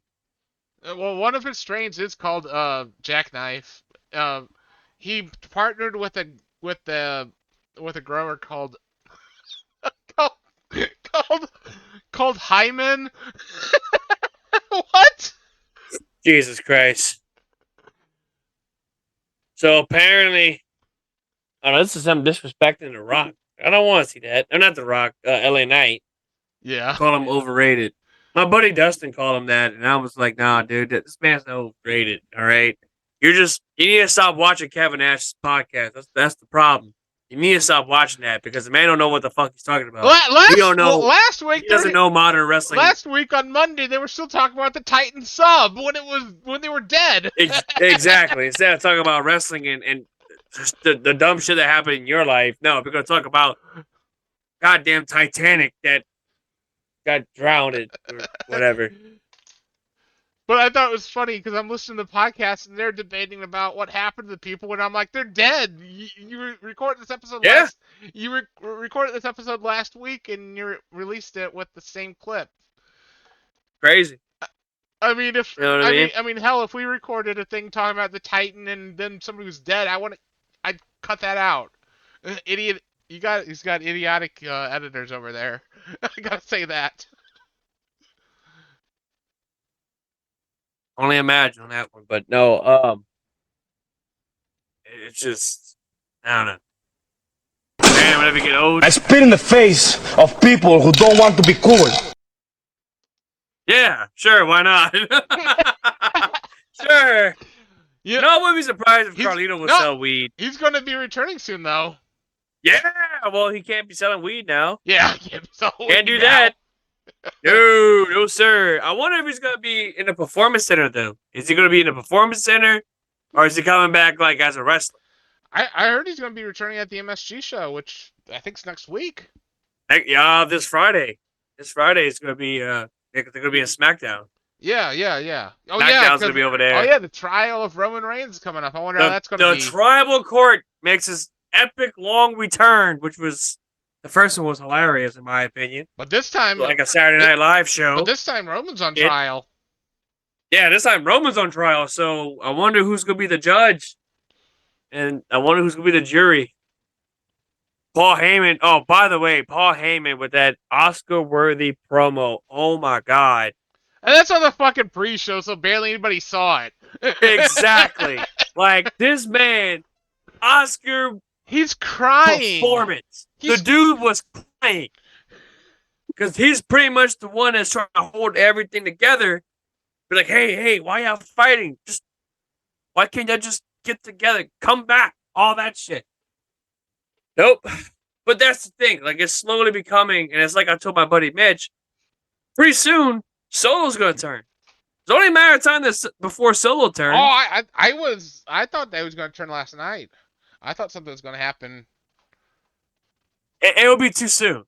Well, one of its strains is called jackknife. He partnered with a grower called called Hyman. What? Jesus Christ. So apparently, oh, this is some disrespecting The Rock. I don't want to see that. Or not The Rock, LA Knight. Yeah. Call him overrated. My buddy Dustin called him that, and I was like, nah, dude, this man's not overrated, all right? You need to stop watching Kevin Nash's podcast. That's the problem. You need to stop watching that because the man don't know what the fuck he's talking about. He don't know. Last week he doesn't know modern wrestling. Last week on Monday, they were still talking about the Titan sub when they were dead. Exactly. Instead of talking about wrestling and just the dumb shit that happened in your life, no, we're gonna talk about goddamn Titanic that got drowned or whatever. But I thought it was funny because I'm listening to the podcast and they're debating about what happened to the people, and I'm like, they're dead. You recorded this episode Yeah. recorded this episode last week and you released it with the same clip. Crazy. I mean, if You know what I mean? hell, if we recorded a thing talking about the Titan and then somebody was dead, I'd cut that out. Idiot, he's got idiotic editors over there. I gotta say that. Only imagine on that one, but no. It's just I don't know. Man, whenever you get old, I spit in the face of people who don't want to be cool. yeah, sure, why not? Sure. Yeah, No, I wouldn't be surprised if He's- Carlito would no. sell weed. he's gonna be returning soon though. Yeah, well, he can't be selling weed now. Yeah, Can't do that. No, sir. I wonder if he's gonna be in a performance center though. Is he gonna be in a performance center, or is he coming back like as a wrestler? I heard he's gonna be returning at the MSG show, which I think's next week. Yeah, this Friday. This Friday is gonna be they're gonna be in SmackDown. Yeah. Oh SmackDown's yeah, gonna be over there. Oh yeah, the trial of Roman Reigns is coming up. I wonder how that's gonna The be. tribal court makes his epic long return, which was the first one was hilarious in my opinion, But this time, like a Saturday Night Live show. but this time Roman's on It- trial. Yeah, this time Roman's on trial, so I wonder who's gonna be the judge, and I wonder who's gonna be the jury. Paul Heyman. Oh, by the way, Paul Heyman with that Oscar-worthy promo. Oh my God. And that's on the fucking pre-show, so barely anybody saw it. Exactly. Like this man, Oscar He's crying. performance. He's- The dude was crying because he's pretty much the one that's trying to hold everything together. Be like, hey, why y'all fighting? Just why can't y'all just get together, come back, all that shit? Nope. But that's the thing. Like it's slowly becoming, and it's like I told my buddy Mitch. Pretty soon, Solo's gonna turn. It's only a matter of time before Solo turns. Oh, I thought they was gonna turn last night. I thought something was gonna happen. It will be too soon.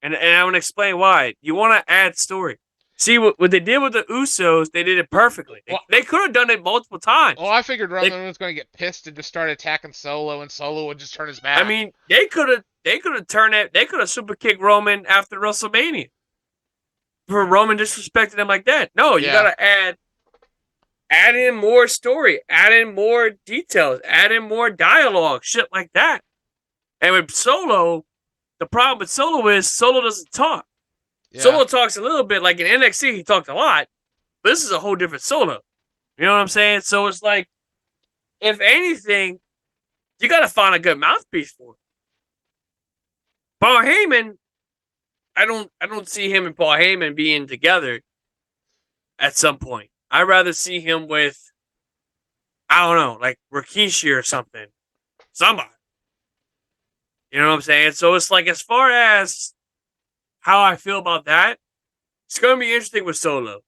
And I'm going to explain why. You want to add story. See, what they did with the Usos, they did it perfectly. Well- They could have done it multiple times. Well, I figured Roman was gonna get pissed and just start attacking Solo, and Solo would just turn his back. I mean, they could have turned it. They could have super kicked Roman after WrestleMania. For Roman disrespecting them like that. No, you Yeah. got to add in more story, add in more details, add in more dialogue, shit like that. And with Solo, the problem with Solo is Solo doesn't talk. yeah. Solo talks a little bit, like in NXT, he talked a lot, but this is a whole different Solo. You know what I'm saying? So it's like, if anything, you got to find a good mouthpiece for it. Paul Heyman, I don't see him and Paul Heyman being together at some point. I'd rather see him with, I don't know, like Rikishi or something. Somebody. You know what I'm saying? So it's like, as far as how I feel about that, it's going to be interesting with Solo.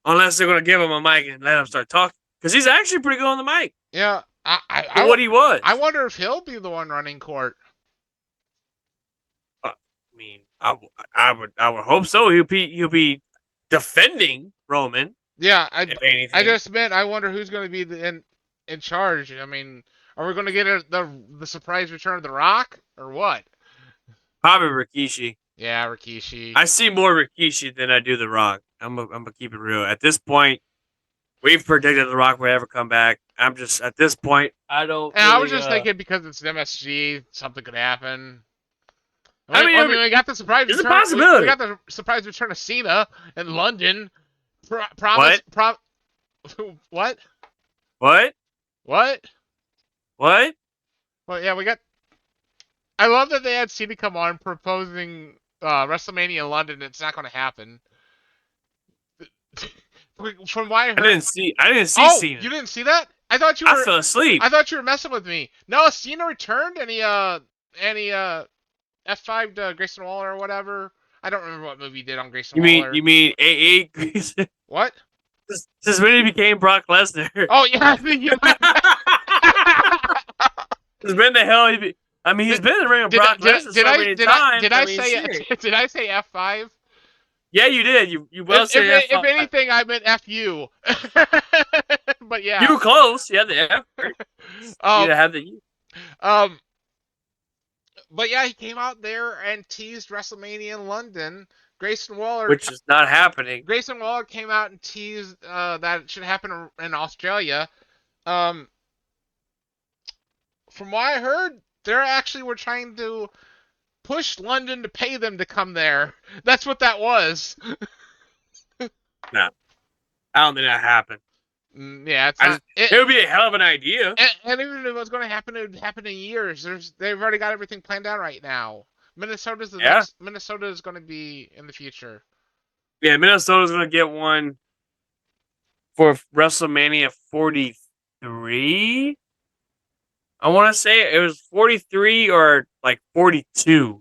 Unless they're going to give him a mic and let him start talking. Because he's actually pretty good on the mic. Yeah. For what he was. I wonder if he'll be the one running court. I mean, I would hope so. He'll be defending Roman. Yeah, If anything. I just meant I wonder who's going to be in charge. I mean, are we going to get the surprise return of The Rock or what? Probably Rikishi. Yeah, Rikishi. I see more Rikishi than I do The Rock. I'm gonna keep it real. At this point, we've predicted The Rock would ever come back. I'm just at this point, I don't. And I was really, just thinking because it's MSG, something could happen. I mean, we got the surprise it's a return. possibility. We got the surprise return of Cena in London. Promise. What? What? What? What? What? Well, yeah, we got. I love that they had Cena come on proposing WrestleMania in London. It's not going to happen. From what I heard, I didn't see oh, Cena. you didn't see that? I thought you I were. fell asleep. I thought you were messing with me. No, Cena returned and he F5'd Grayson Waller or whatever. I don't remember what movie he did on Grayson Waller. You mean AA? What? Since when he became Brock Lesnar? Oh yeah, It's been the hell. He's been in the ring with Brock Lesnar so many times. Did I say F5? Yeah, you did. You well said If anything, I meant F you. But yeah. You were close. You had the F. You had the U. Um. But yeah, he came out there and teased WrestleMania in London. Grayson Waller. Which is not happening. Grayson Waller came out and teased that it should happen in Australia. From what I heard, they actually were trying to push London to pay them to come there. That's what that was. No, I don't think that happened. Yeah, it's not. It would be a hell of an idea. And even if it was going to happen, it would happen in years. They've already got everything planned out right now. Minnesota is going to be in the future. Yeah, Minnesota's going to get one for WrestleMania 43. I want to say it was 43 or like 42.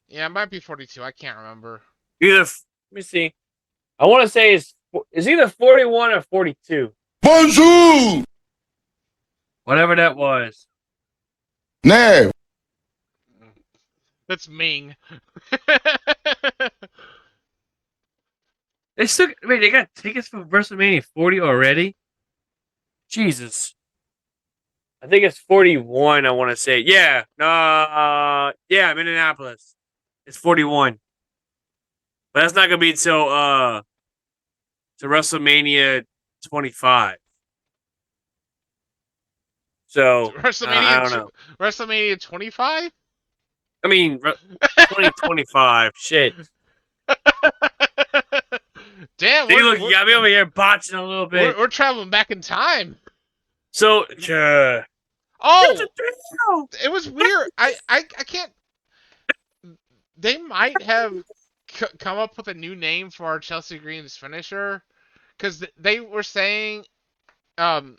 Yeah, it might be 42. I can't remember. Let me see. I want to say it's either 41 or 42. Bonjour! Whatever that was. Nav. That's Ming. They got tickets for WrestleMania 40 already? Jesus. I think it's 41, I want to say. Yeah. Yeah, Minneapolis. It's 41. But that's not going to be until WrestleMania 25. So, I don't know. WrestleMania 25? I mean, 2025. Shit. Damn, you got me over here botching a little bit. We're traveling back in time. So, oh, it was weird. I can't. They might have come up with a new name for Chelsea Green's finisher, because they were saying, Corey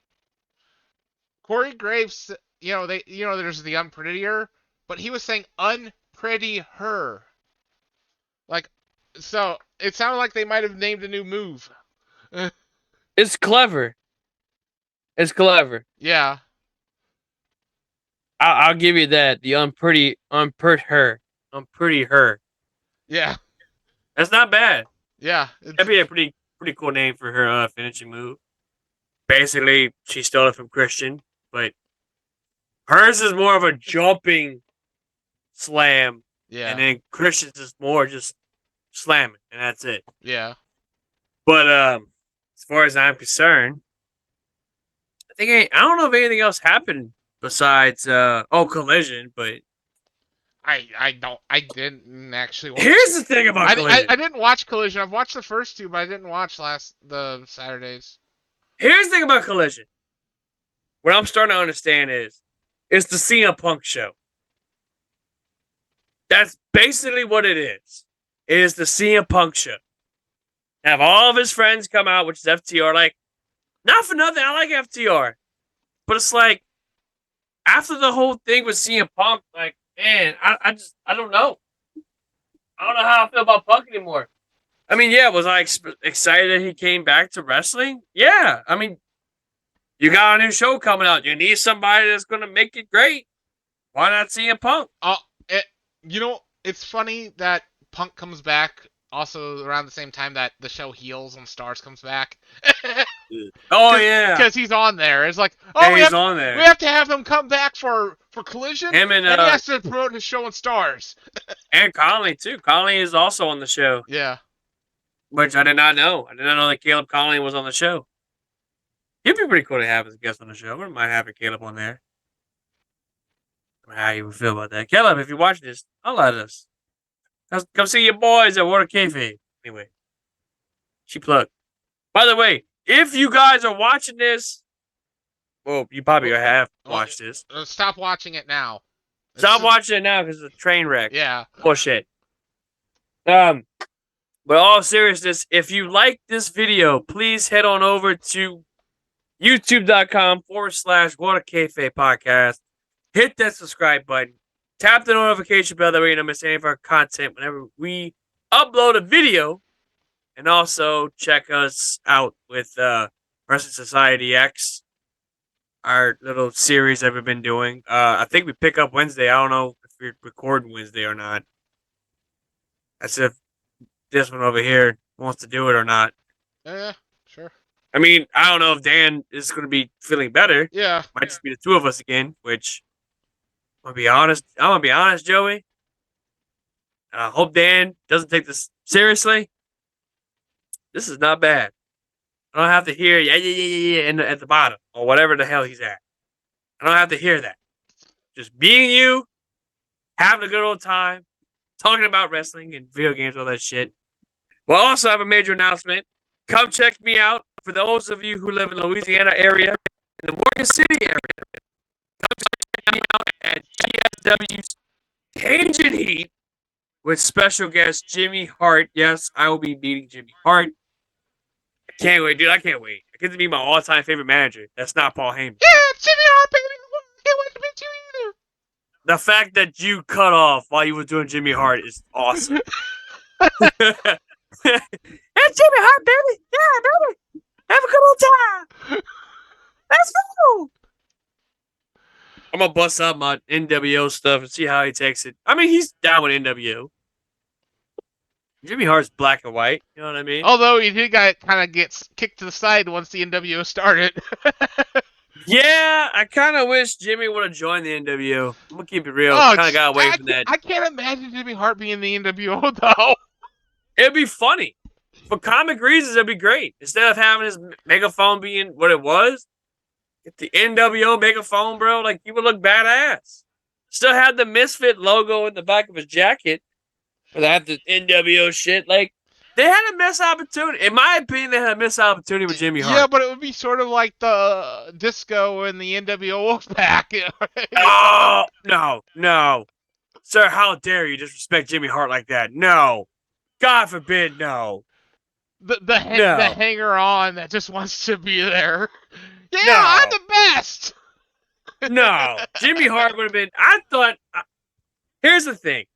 Graves. There's the unprettier, but he was saying unpretty her. Like, so it sounded like they might have named a new move. It's clever. It's clever. Yeah. I'll give you that. The unpretty her. Yeah. That's not bad. Yeah. That'd be a pretty cool name for her finishing move. Basically, she stole it from Christian, but hers is more of a jumping slam. Yeah. And then Christian's is more just slamming, and that's it. Yeah. But as far as I'm concerned, I don't know if anything else happened besides Collision, but I didn't actually watch. Here's the thing about Collision. I didn't watch Collision. I've watched the first two, but I didn't watch the Saturdays. Here's the thing about Collision. What I'm starting to understand is it's the CM Punk show. That's basically what it is. It is the CM Punk show. Have all of his friends come out, which is FTR. Like, not for nothing, I like FTR. But it's like, after the whole thing with CM Punk, like, man, I don't know. I don't know how I feel about Punk anymore. I mean, yeah, was I excited that he came back to wrestling? Yeah. I mean, you got a new show coming out. You need somebody that's going to make it great. Why not CM Punk? It's funny that Punk comes back also around the same time that the show Heels on Stars comes back. Oh, yeah. Because he's on there. It's like, he's on there. We have to have him come back for Collision, and he has to promote his show on Stars. And Conley, too. Conley is also on the show. Yeah. Which I did not know. I did not know that Caleb Conley was on the show. He'd be pretty cool to have as a guest on the show. I wouldn't mind having Caleb on there. How you would feel about that. Caleb, if you watch this, holla at us. Come see your boys at Water Kayfabe. Anyway. She plugged. By the way, if you guys are watching this, well, you probably have watched this. Stop watching it now. Stop watching it now because it's a train wreck. Yeah. Bullshit. But all seriousness, if you like this video, please head on over to youtube.com/Water Kayfabe podcast. Hit that subscribe button. Tap the notification bell that way you don't miss any of our content whenever we upload a video. And also check us out with Wrestling Society X, our little series that we've been doing. I think we pick up Wednesday. I don't know if we're recording Wednesday or not. That's if this one over here wants to do it or not. Yeah, sure. I mean, I don't know if Dan is going to be feeling better. Yeah. Might just be the two of us again, which I'm gonna be honest, Joey. I hope Dan doesn't take this seriously. This is not bad. I don't have to hear yeah at the bottom or whatever the hell he's at. I don't have to hear that. Just being you, having a good old time, talking about wrestling and video games, all that shit. We'll also have a major announcement. Come check me out. For those of you who live in the Louisiana area, in the Morgan City area, come check me out at GSW's Cajun Heat with special guest Jimmy Hart. Yes, I will be meeting Jimmy Hart. I can't wait, dude. I can't wait. I get to meet my all-time favorite manager. That's not Paul Heyman. Yeah, Jimmy Hart, baby. I can't wait to meet you either. The fact that you cut off while you were doing Jimmy Hart is awesome. Hey, Jimmy Hart, baby. Yeah, baby. Have a good old time. Let's go. I'm going to bust out my NWO stuff and see how he takes it. I mean, he's down with NWO. Jimmy Hart's black and white. You know what I mean? Although he did kind of gets kicked to the side once the NWO started. Yeah, I kind of wish Jimmy would have joined the NWO. I'm going to keep it real. Oh, Kind of got away from that. I can't imagine Jimmy Hart being the NWO, though. It'd be funny. For comic reasons, it'd be great. Instead of having his megaphone being what it was, get the NWO megaphone, bro. Like, he would look badass. Still had the Misfit logo in the back of his jacket. But they had the NWO shit. Like, they had a missed opportunity. In my opinion, they had a missed opportunity with Jimmy Hart. Yeah, but it would be sort of like the Disco and the NWO Wolfpack. Oh, no. Sir, how dare you disrespect Jimmy Hart like that? No. God forbid, no. The hanger on that just wants to be there. Yeah, No. I'm the best. No. Jimmy Hart would have been. I thought. Here's the thing.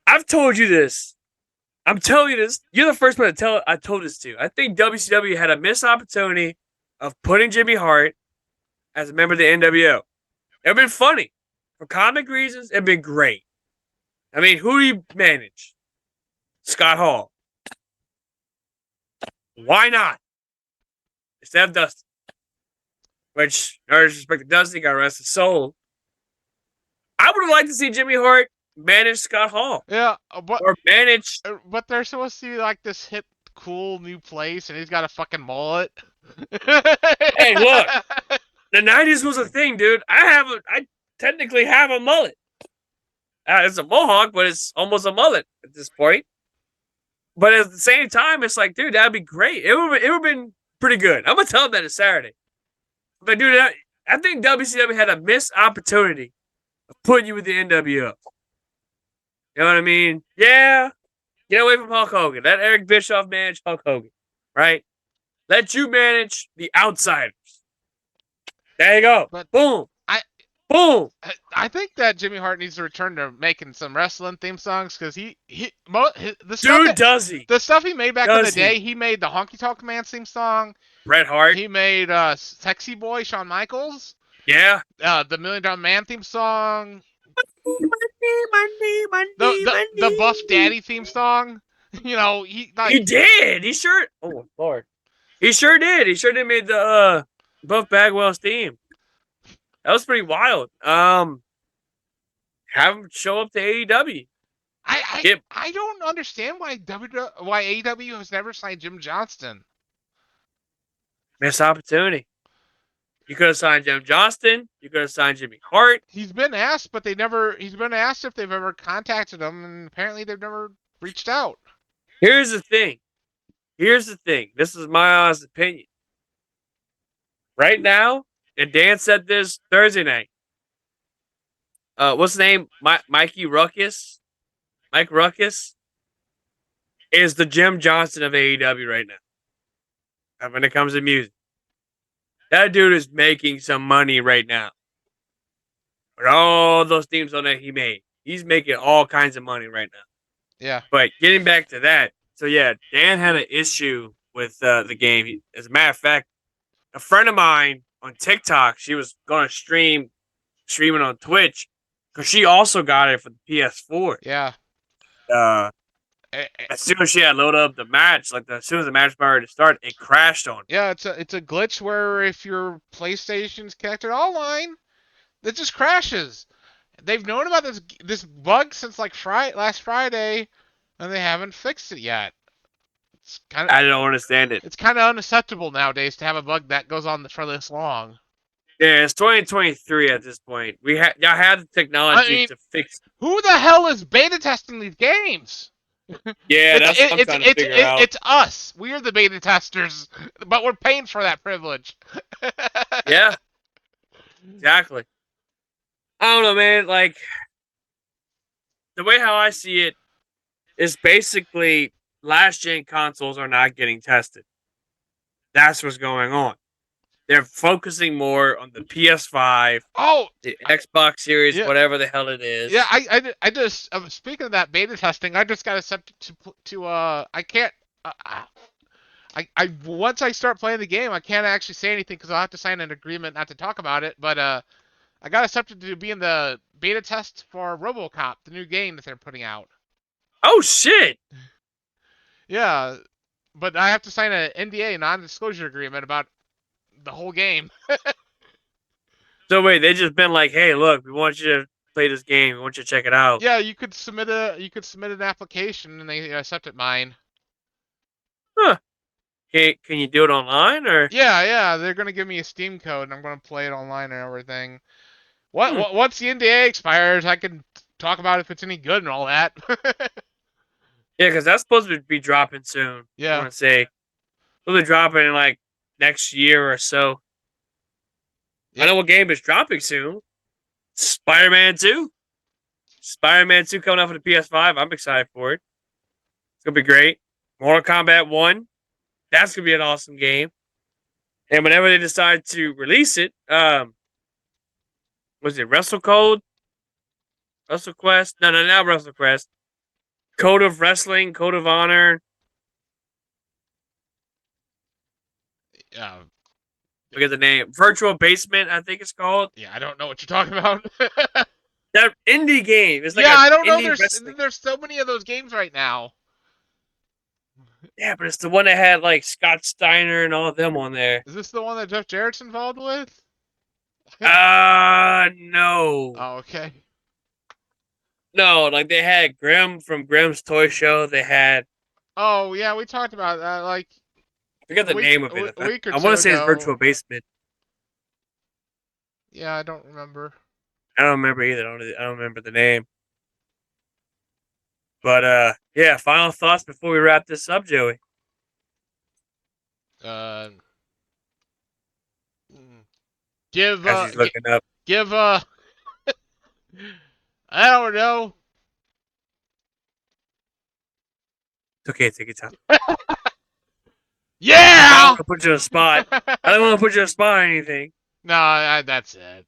I've told you this. I'm telling you this. You're the first one I told this to. I think WCW had a missed opportunity of putting Jimmy Hart as a member of the NWO. It would have been funny. For comic reasons, it would been great. I mean, who do you manage? Scott Hall. Why not? Instead of Dusty. Which, no disrespect to Dusty, got rest his soul. I would have liked to see Jimmy Hart manage Scott Hall. Yeah, Or manage. but they're supposed to be like this hip, cool new place, and he's got a fucking mullet. Hey, look. The 90s was a thing, dude. I technically have a mullet. It's a mohawk, but it's almost a mullet at this point. But at the same time, it's like, dude, that'd be great. It would have been pretty good. I'm going to tell them that it's Saturday. But, dude, I think WCW had a missed opportunity of putting you with the NWO. You know what I mean? Yeah. Get away from Hulk Hogan. Let Eric Bischoff manage Hulk Hogan, right? Let you manage the Outsiders. There you go. But boom. Boom. I think that Jimmy Hart needs to return to making some wrestling theme songs because the does he? The stuff he made back in the Does he? day, he made the Honky Tonk Man theme song. Bret Hart. He made Sexy Boy, Shawn Michaels. Yeah. The $1 Million Man theme song. My knee. The Buff Daddy theme song. You know, he did. He sure. Oh Lord. He sure did. He sure did made the Buff Bagwell's theme. That was pretty wild. Have him show up to AEW. I don't understand why AEW has never signed Jim Johnston. Missed opportunity. You could have signed Jim Johnston. You could have signed Jimmy Hart. He's been asked, but he's been asked if they've ever contacted him, and apparently they've never reached out. Here's the thing. This is my honest opinion. Right now, and Dan said this Thursday night. What's his name? Mikey Ruckus? Mike Ruckus is the Jim Johnston of AEW right now. When it comes to music. That dude is making some money right now. With all those themes on that he made. He's making all kinds of money right now. Yeah. But getting back to that. So, yeah, Dan had an issue with the game. As a matter of fact, a friend of mine on TikTok, she was going to streaming on Twitch because she also got it for the PS4. Yeah. As soon as she had loaded up the match, like as soon as the match was ready to start, it crashed on. Yeah, it's a glitch where if your PlayStation's connected online, it just crashes. They've known about this bug since like last Friday, and they haven't fixed it yet. I don't understand it. It's kind of unacceptable nowadays to have a bug that goes on for this long. Yeah, it's 2023 at this point. Y'all have the technology to fix. Who the hell is beta testing these games? Yeah, that's what I'm trying to figure out. It's us. We're the beta testers, but we're paying for that privilege. Yeah, exactly. I don't know, man. Like, the way how I see it is basically last-gen consoles are not getting tested. That's what's going on. They're focusing more on the PS5, the Xbox Series, whatever the hell it is. Yeah, I just speaking of that beta testing, I just got accepted to I can't I once I start playing the game, I can't actually say anything because I'll have to sign an agreement not to talk about it. But I got accepted to be in the beta test for RoboCop, the new game that they're putting out. Oh shit! Yeah, but I have to sign an NDA, non-disclosure agreement, about the whole game. So wait, they just been like, "Hey, look, we want you to play this game. We want you to check it out." Yeah, you could submit an application and they accepted mine. Huh? Can you do it online or? Yeah, they're gonna give me a Steam code and I'm gonna play it online and everything. Once the NDA expires, I can talk about if it's any good and all that. Yeah, because that's supposed to be dropping soon. Yeah. I want to say, it'll be dropping in like next year or so. Yeah. I know what game is dropping soon. Spider-Man 2. Spider-Man 2 coming out for the PS5. I'm excited for it. It's gonna be great. Mortal Kombat 1. That's gonna be an awesome game. And whenever they decide to release it, was it WrestleCode? WrestleQuest? No, not WrestleQuest. Code of Wrestling, Code of Honor. Yeah. Look at the name. Virtual Basement, I think it's called. Yeah, I don't know what you're talking about. That indie game. It's like I don't know. There's so many of those games right now. Yeah, but it's the one that had like Scott Steiner and all of them on there. Is this the one that Jeff Jarrett's involved with? No. Oh, okay. No, like they had Grimm from Grimm's Toy Show. They had. Oh yeah, we talked about that. Like, I forget the name of it. I want to say it's Virtual Basement. Yeah, I don't remember. I don't remember either. I don't remember the name. But yeah. Final thoughts before we wrap this up, Joey. Give. As he's looking up. Give. I don't know. It's okay. Take your time. Yeah! I don't want to put you on a spot. I don't want to put you on a spot or anything. No, that's it.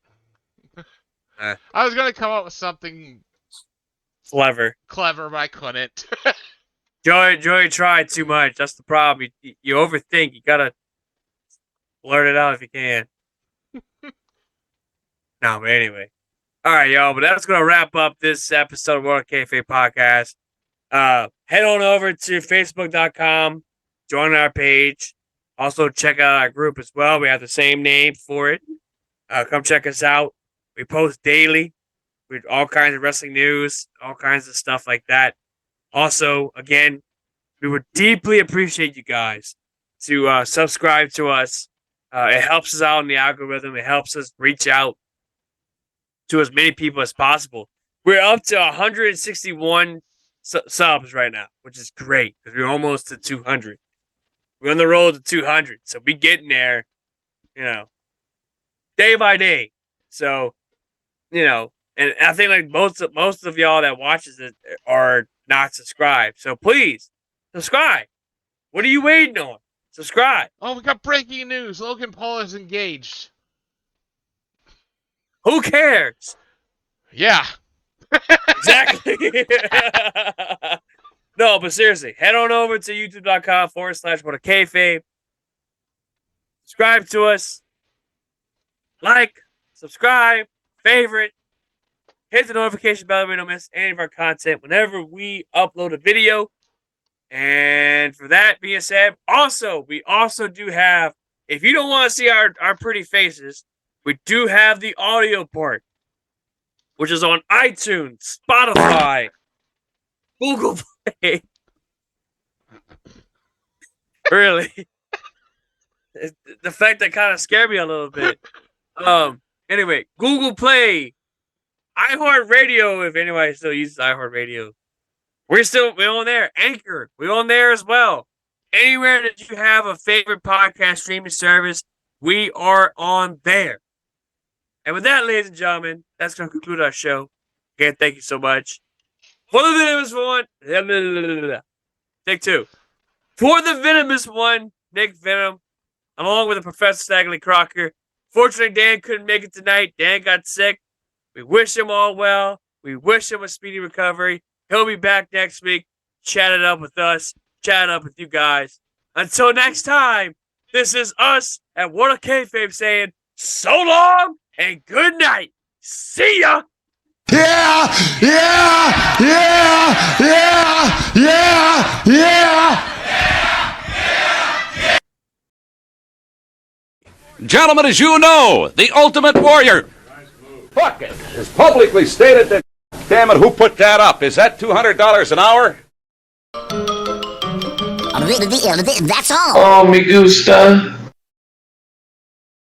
I was going to come up with something clever, but I couldn't. Joey tried too much. That's the problem. You overthink. You got to blurt it out if you can. No, but anyway. All right, y'all. But that's going to wrap up this episode of World Kayfabe Podcast. Head on over to Facebook.com. Join our page. Also, check out our group as well. We have the same name for it. Come check us out. We post daily with all kinds of wrestling news, all kinds of stuff like that. Also, again, we would deeply appreciate you guys to subscribe to us. It helps us out in the algorithm. It helps us reach out to as many people as possible. We're up to 161 subs right now, which is great because we're almost to 200. We're on the road to 200, so we getting there, day by day. So, and I think like most of y'all that watches it are not subscribed. So please subscribe. What are you waiting on? Subscribe. Oh, we got breaking news. Logan Paul is engaged. Who cares? Yeah. Exactly. No, but seriously, head on over to youtube.com/WhatAKayfabe. Subscribe to us. Like, subscribe, favorite, hit the notification bell so you don't miss any of our content. Whenever we upload a video, And for that being said, we also do have, if you don't want to see our pretty faces, we do have the audio part, which is on iTunes, Spotify, Google Play. Really? The fact that kind of scared me a little bit. Anyway, Google Play, iHeartRadio, if anybody still uses iHeartRadio. We're on there. Anchor, we're on there as well. Anywhere that you have a favorite podcast streaming service, we are on there. And with that, ladies and gentlemen, that's going to conclude our show. Again, thank you so much. For the Venomous One, take two. For the Venomous One, Nick Venom, along with the Professor Stagley Crocker. Fortunately, Dan couldn't make it tonight. Dan got sick. We wish him all well. We wish him a speedy recovery. He'll be back next week, chatting up with us, chatting up with you guys. Until next time, this is us at What a Kayfabe saying so long and good night. See ya! Yeah, yeah, yeah, yeah, yeah, yeah. Gentlemen, as you know, the Ultimate Warrior. Fuck it. It's publicly stated that. Damn it, who put that up? Is that $200 an hour? That's all. Oh, me gusta.